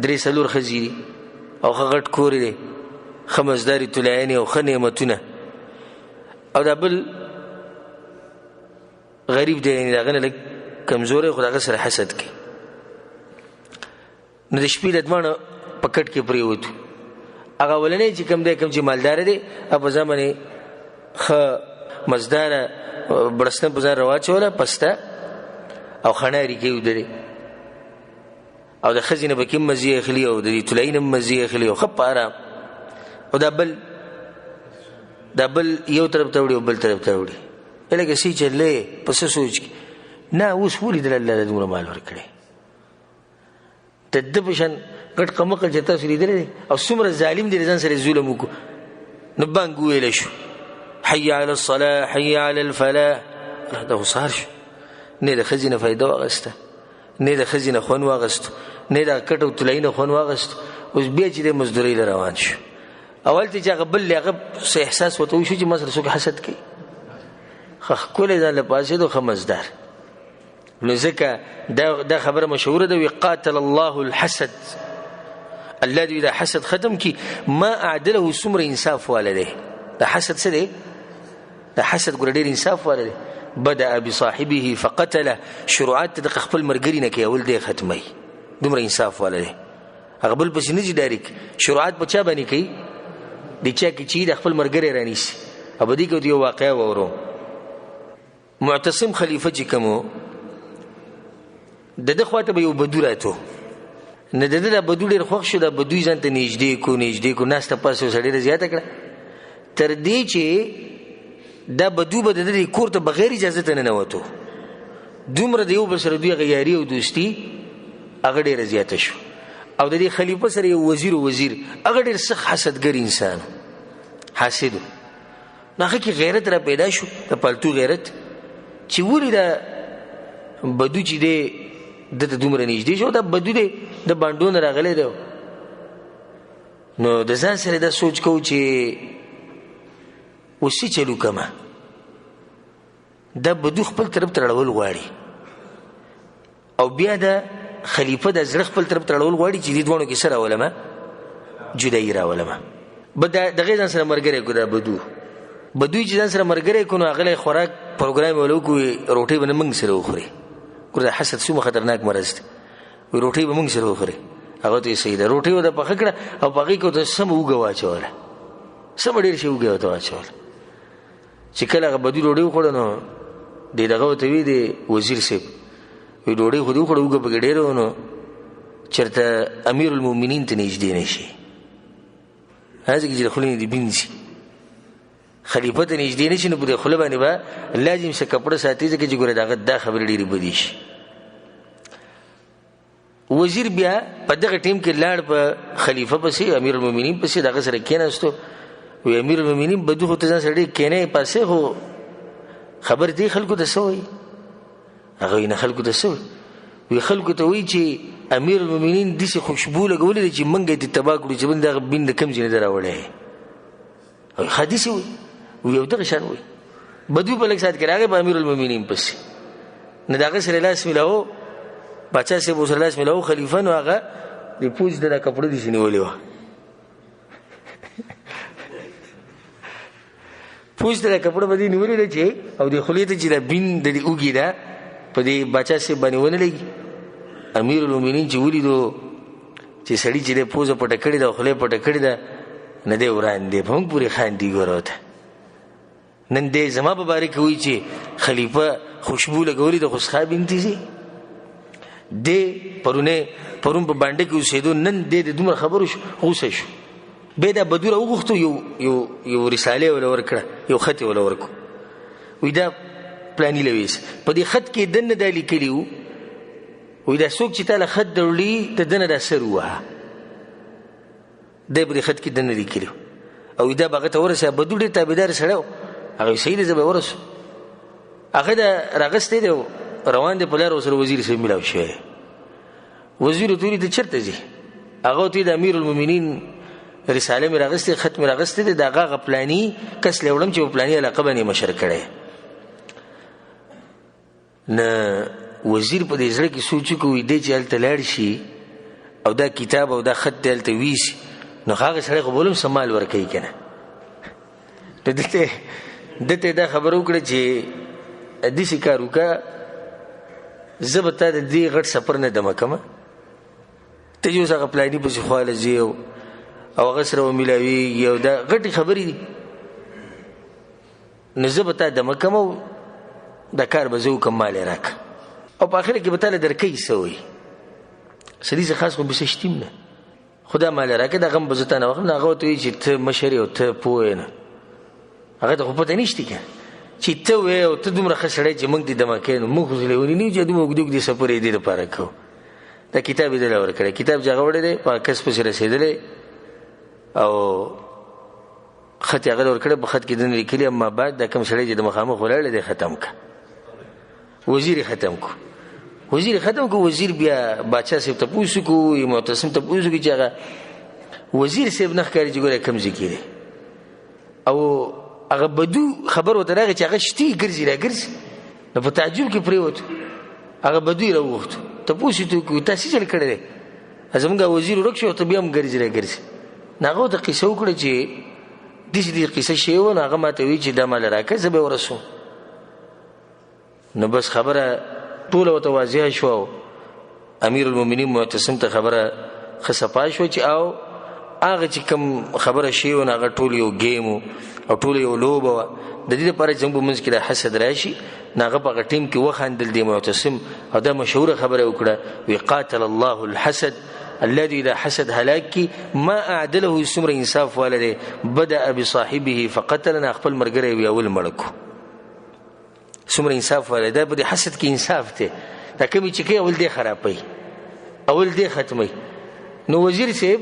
درې سلور خزيري او غټ کورې دي، خمسداري تلایانی او خنیمتونه، او دا بل غریب دی دغه نه کمزوري خدای سره حسد کوي. نو د شپې د دمانه پکټ کې پریوتو. هغه ولنې چې کوم دی کوم چې مالدار دی په ځمنه خ مزدار برسنه بازار رواچوله پسته او خناري کې ودري او د خزینه بکیم مزي اخلي او د تلین مزي اخلي او خپ آرام او دا بل یو طرف ته وړي او بل طرف ته وړي الګ سي چلې پس سوچ نه اوس ولې د الله د دومره مال ورکړي تد بشن ګټ کمقل جتا سړي دی او څومره ظالم دي ځان سره ظلم وکړو نو باندې ویل شو حي على الصلاه حي على الفلاح دا وصار شو نه د خزینه فائدہ واغسته نه د خزینه خون واغسته نه د کټو تلینه خون واغسته اوس بیا چې د مزدوري روان شو اول ته چې قبل لغه احساس وته شو چې مسر سو حسد کوي خ کول دا لپاسه دو خمسدار نو ځکه دا خبره مشهوره ده وقاتل الله الحسد الذي اذا حسد ختم کی ما اعدله سمر انصاف والده دا حسد څه دی دا حسد ګور ډیر انصاف والده بدا بصاحبه فقتله شروعات د خپل مرګري نه کې اول دی ختمي دومره انصاف والده هغه بل پس نه جی ډایرک شروعات بچا باندې کوي د چا کې چې د خپل مرګري رانیسي ابدي کې یو واقعا وورو معتصم خلیفہ چې کوم د خواته به یو بدوراتو نه د بدو ډیر خوښ شو د بدوی ځان ته نږدې کو ناس ته پاسو سړی زیاته کړه تر دې چې دا بدو به د کور ته بغیر اجازه ته نه وته دومره د یو بل سره دوی غیاري او دوستی هغه ډیر زیاته شو او د دې خلیفہ سره یو وزیر هغه ډیر سخت حسدګر انسان حاسد نه کې غیرت را پیدا شو د پالتو غیرت چې ولې دا بدو چې دی د دومره نږدې شو دا بدو دی د باندون راغلی دی نو د ځان سره دا سوچ کو چې وسی چلو کما دا بدو خپل طرف ته راول غواړي او بیا دا خلیفہ د زړه خپل طرف ته راول غواړي چې دې دوه کې سره ولما جدای را ولما بد دغه ځان سره مرګره کو دا بدو چې ځان سره مرګره کو نو غلې خوراک پروګرام ولکو روټي باندې موږ سره وخوري ګور حسد سومه خطرناک مرض دی وی روټي به موږ سره وخوري هغه ته سیده روټي و د پخکړه او پغې کو ته سم وګوا چوله سم ډیر شي وګوا ته چوله چې کله هغه بدو روټي وخوړ نو دغه ته وی دی وزیر صاحب وی روټي خو دې وخوړ وګ په ډیرو نو چرته امیر المؤمنین ته نږدې نشي هغه چې خلینو دی بینسي خلیفہ ته نږدې نشي نو په خله باندې با لازم څه کپڑا ساتي چې ګوره دا خبر ډیری بدی شي وزیر بیا په دغه ټیم کې لاړ په خلیفہ پسې امیر المؤمنین پسې دغه سره کېناستو وی امیر المؤمنین بدو هته ځان سره کېنه پاسه هو خبر دی خلکو ته سوې هغه نه خلکو ته سوې وی خلکو ته وی چې امیر المؤمنین دغه خوشبو لګولې چې منګه دې تبا کړو چې بنده بند کم ځنه دراوړې حدیث وی یو دغه شان وی بدو په لک سات کې راغی په امیر المؤمنین پسې نه دغه سره لاس ملاو بچا سے بو سره لاس ملاو خلیفہ نو هغه د پوج د کپړو دي شنیولې و پوج د کپړو باندې نیولې چې او د خلیته چې د بین د اوګی دا په دې بچا سے باندې ونه لګي امیر المؤمنین چې ولیدو چې سړی چې د پوز په ټکړې د خلې په ټکړې ده نه دی وړاندې په موږ پوری خان دی ګوروته نن دې زما مبارک وي چې خلیفہ خوشبو لګولې د خوشخا بنتي سي دې پرون په باندې کې اوسېدو نن دې دومره خبرو غوسه شو به دا بدوره وغوښتو یو رساله ولا ورکړه یو خط ولا ورکو وې دا پلاني لويس په دې خط کې دنه د لیکلیو وې دا څوک چې تعالی خط درلې د دنه د سر وه د به خط کې دنه لیکلیو او دا بغه ته ورسه بدوړي تابعدار سره هغه سید زبر ورس هغه دا راغسته دی روان دی په لار سره وزیر سره ملاو شي وزیر توري ته چرته دي هغه ته د امیر المؤمنین رساله می راغسته خط می راغسته دی دغه غپلانی کس لوړم چې په پلاني علاقه باندې مشر کړي نه وزیر په دې ځل کې سوچ کوي دی چې الته لاړ شي او دا کتاب او دا خط دلته ویش نو هغه سره قبولم سمال ور کوي کنه دته دا خبرو کړ چې د دې کارو کا زبته د دې غټ سفر نه دمه کما ته یو څنګه پلاني پسې خواله ځي او هغه سره ومیلاوېږي او دا غټې خبرې دي. نو زه به تا دمه کم او دا کار به زه وکړم مال یې راکړه او په آخره کې به تاله درکوي څه وایي سړي څه خاص خو بېڅه شتیم نه خو دا مال یې راکړه دا غم به زه تا نه واخلم. نو هغه ورته وایي چې ته مشر یې او ته پوه یې نه هغه ته خو پته نشته که چې ته وایې او ته دومره ښه سړی چې موږ دې دمه کوې نو موږ خو لیوني نه یو چې دومره اوږدې اوږدې سفر یې دې دپاره کوو. دا کتاب یې دله ورکړی کتاب چې هغه وړی دی په کس پسې رسېدلی او خط یې هغه له ورکړی په خط کې دنه لیکلي اما بعد دا کوم سړی چې د مخامخ ولاړی دی ختم که وزیر ختم کو وزیر بیا باچا صاحب تپوس وکړو معتصم تپوس وکړي چې هغه وزیر صاحب نه ښکاري چې ګوره کوم ځای کې دی او هغه بدو خبر ورته راغی چې هغه شتي ګرځي راګرځي نو په تعجب کې پرېوتو هغه بدو یې راوغوښتو تپوس یې ته وکړو تا څه چل کړی دی زموږ وزیر ورک شو ته بیا هم ګرځي راګرځي نو هغه ورته قصه وکړه چې داسې دې قصه شوې وه نو هغه ما ته وایي چې دا مال راکړه زه به یې ورسوم. نو بس خبره ټوله ورته واضحه شوه او امیر المؤمنین معتصم ته خبره ښه صفا شوه چې او هغه چې کوم خبره شوې وه نو هغه ټول یو ګیم او ټول یو لوبه وه د دې لپاره چې زموږ په منځ کې دا حسد راشي نو هغه په هغه ټیم کې وخندل دی معتصم او دا مشهوره خبره یې وکړه وی قاتل الله الحسد الذي اذا حسد هلاك ما اعدله څومره انصاف والا دی بدأ بصاحبه فقتلنا خپل ملګری وي اول مړ کړو څومره انصاف والا دا په دې حسد کې انصاف دی دا کومې چې کوي اول دی خرابوي اول دی ختموي. نو وزیر صاحب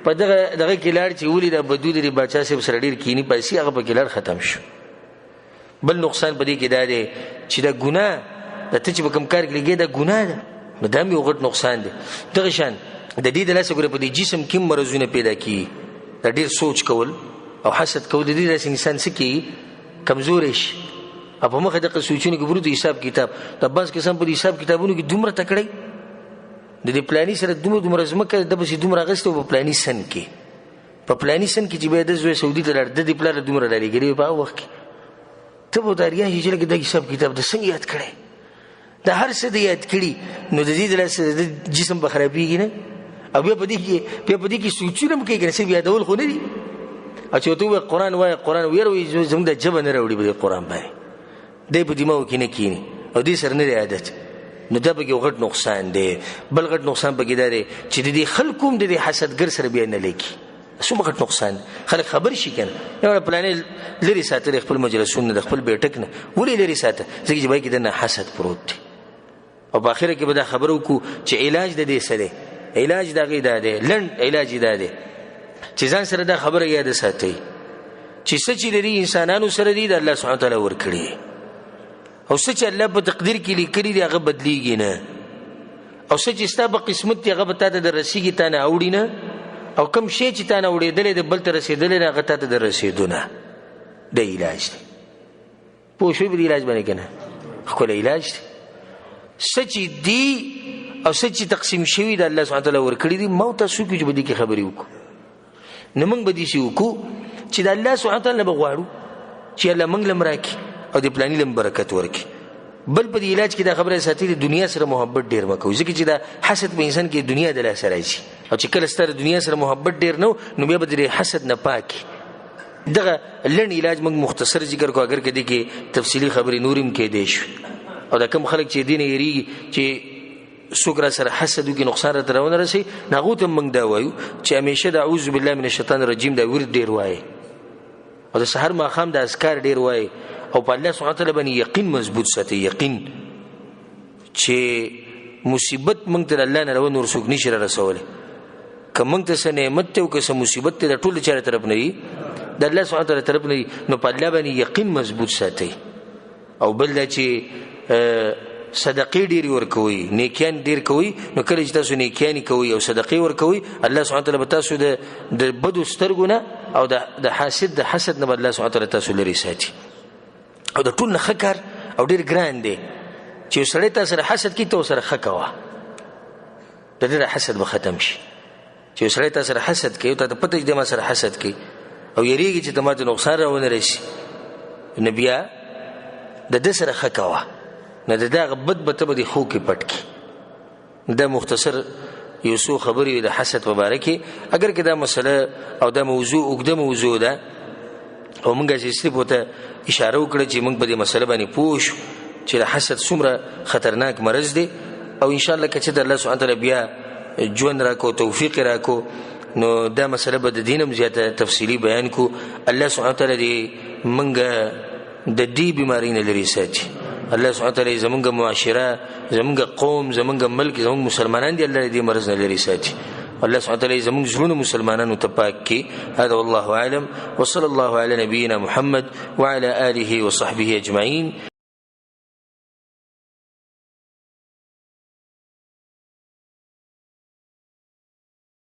په دغه کې لاړ چې ولې دا بدو د باچا صاحب سره ډېر کینی پیسې هغه په کې لاړ ختم شو. بل نقصان په دې کې دا دی چې دا ګناه د ته چې په کوم کار کې لګې دا ګناه ده نو دا هم یو غټ نقصان دی. دغه شان د دې د لاسه ګوره په دې جسم کې مرضونه پیدا کیږي دا ډېر سوچ کول او حسد کول د دې داسې انسان څه کیږي کمزوری شي او په مخه دغه سوچونه کې برو د حساب کتاب د بعض قسم په حساب کتابونو کې دومره تکړی د دې پلاني سره دومره ځمکه د بسې دومره اخیستې په پلاني سن کې چې بیا د زوی سعودي ته لاړ د دې پلار دومره ډالېږي په هغه وخت کې ته به داریان شي چې لکه د حساب کتاب د څنګه یاد کړی د هر څه د یاد کړي نو د دې د لاسه د جسم به خرابېږي نه او بیا په دې کې سوچونه هم کوي که نه څه یادول خو نه دي او چې ورته ووایه قرآن وایه قرآن ویروي زموږ د ژبه نه راوړي په دې قرآن باندې دی په دماغو کې نه کینی او دې سره نه دی عادت نو دا پکې غټ نقصان دی. بل غټ نقصان پکې دا دی چې د دې خلکو هم د دې حسدګر سره بیا نه لیکي څومره غټ نقصان خلک خبر شي که نه یو پلانې لرې ساتلی خپل مجلسونه د خپل بیټک نه ولې لرې ساته ځکه چې باید کې دنه حسد پروت دی او په آخره کې به دا خبره وکړو چې علاج د دې څه دی علاج د هغې دا دی لنډ علاج یې دا دی چې ځان سره دا خبره یاده ساتئ چې څه چې لري انسانانو سره دي د الله سبحانه وتعالی ورکړي او څه چې الله په تقدیر کې لیکلي دي هغه بدلیږي نه او څه چې ستا په قسمت دي هغه به تا ته در رسېږي تا نه اوړي نه او کوم شی چې تا نه اوړېدلی دی بل ته رسېدلی نه هغه تا ته در رسېدو نه د علاج دی پوه شوې په دې علاج باندې که نه ښکلی علاج دی څه چې دي او څه چې تقسیم شوي د الله سبحانه وتعالی ورکړي دي ما او تاسو وکړو چې په دې کې خبرې وکړو نو موږ به داسې وکړو چې د الله سبحانه وتعالی به غواړو چې الله موږ له هم راکړي او د پلاني لم برکت ورکړي. بل په دې علاج کې دا خبره ساتي د دنیا سره محبت ډېر مه کوئ ځکه چې دا حسد په انسان کې دنیا د لاسه راځي او چې کله ستا د دنیا سره محبت ډېر نه نو بیا به د حسد نه پاکي. دغه لنډ علاج موږ مختصر ذکر کو اگر کدی کې تفصیلی خبرې نورم کې دی شو او دا کوم خلک چې دین یې چې څوک را سره حسد وکړي نقصان راته راونه رسي هغو ته موږ دا وایو چې همیشه د اعوذ بالله من الشیطان الرجیم دا ورد ډېر وایي او د سحر ماښام د اذکار ډېر وایي او په الله سبحانه وتعالی باندې یقین مضبوط ساتي یقین چې مصیبت موږ ته الله نه راو نور څوک نشي را رسولی که موږ ته څه نعمت دی او که څه مصیبت دی د ټولو چا طرف نه وي د الله سبحانه وتعالی طرف نه وي نو په الله باندې یقین مضبوط ساتي. او بل دا چې صدقې ډېرې ورکوئ نیکیان ډېر کوئ نو کله چې تاسو نیکیانې کوئ او صدقې ورکوئ الله سبحانه وتعالی به تاسو د بدو سترګو نه او د حسد نه به الله سبحانه وتعالی تاسو لرې ساتي. او د ټول نه ښه کار او ډېر ګران دی چې یو سړی تا سره حسد کوي ته ورسره ښه کوه د ډېره حسد به ختم شي. چې یو سړی تا سره حسد کوي تا ته پته چې دی ما سره حسد کوي او یریږي چې ته ما ته نقصان راونه رسي نو بیا د ده سره ښه کوه نه د دغه بد به ته به د خو کې پټ کړي. دا مختصر یو څو خبرې د حسد په باره کې. اگر که دا مسله او دا موضوع اوږده موضوع ده او موږ چې صرف ورته اشاره وکړه چې موږ په دې مسله باندې پوه شو چې د حسد څومره خطرناک مرض دی، او انشاءالله که چې د الله سبحانه تعالی بیا ژوند راکو توفیق راکو نو دا مسله به د دین هم زیاته تفصیلي بیان کو. الله سبحانه تعالی دې موږ د دې بیمارۍ نه لرې ساتي. الله سبحانه تعالی زمونږ معاشره، زمونږ قوم، زمونږ ملک، زمونږ مسلمانان دي الله دې مرض نه لرې ساتي. الله سبحانه تعالی زمونږ زړونه مسلمانانو ته پاک کړي. هذا والله اعلم، وصلى الله على نبينا محمد وعلى آله وصحبه اجمعين.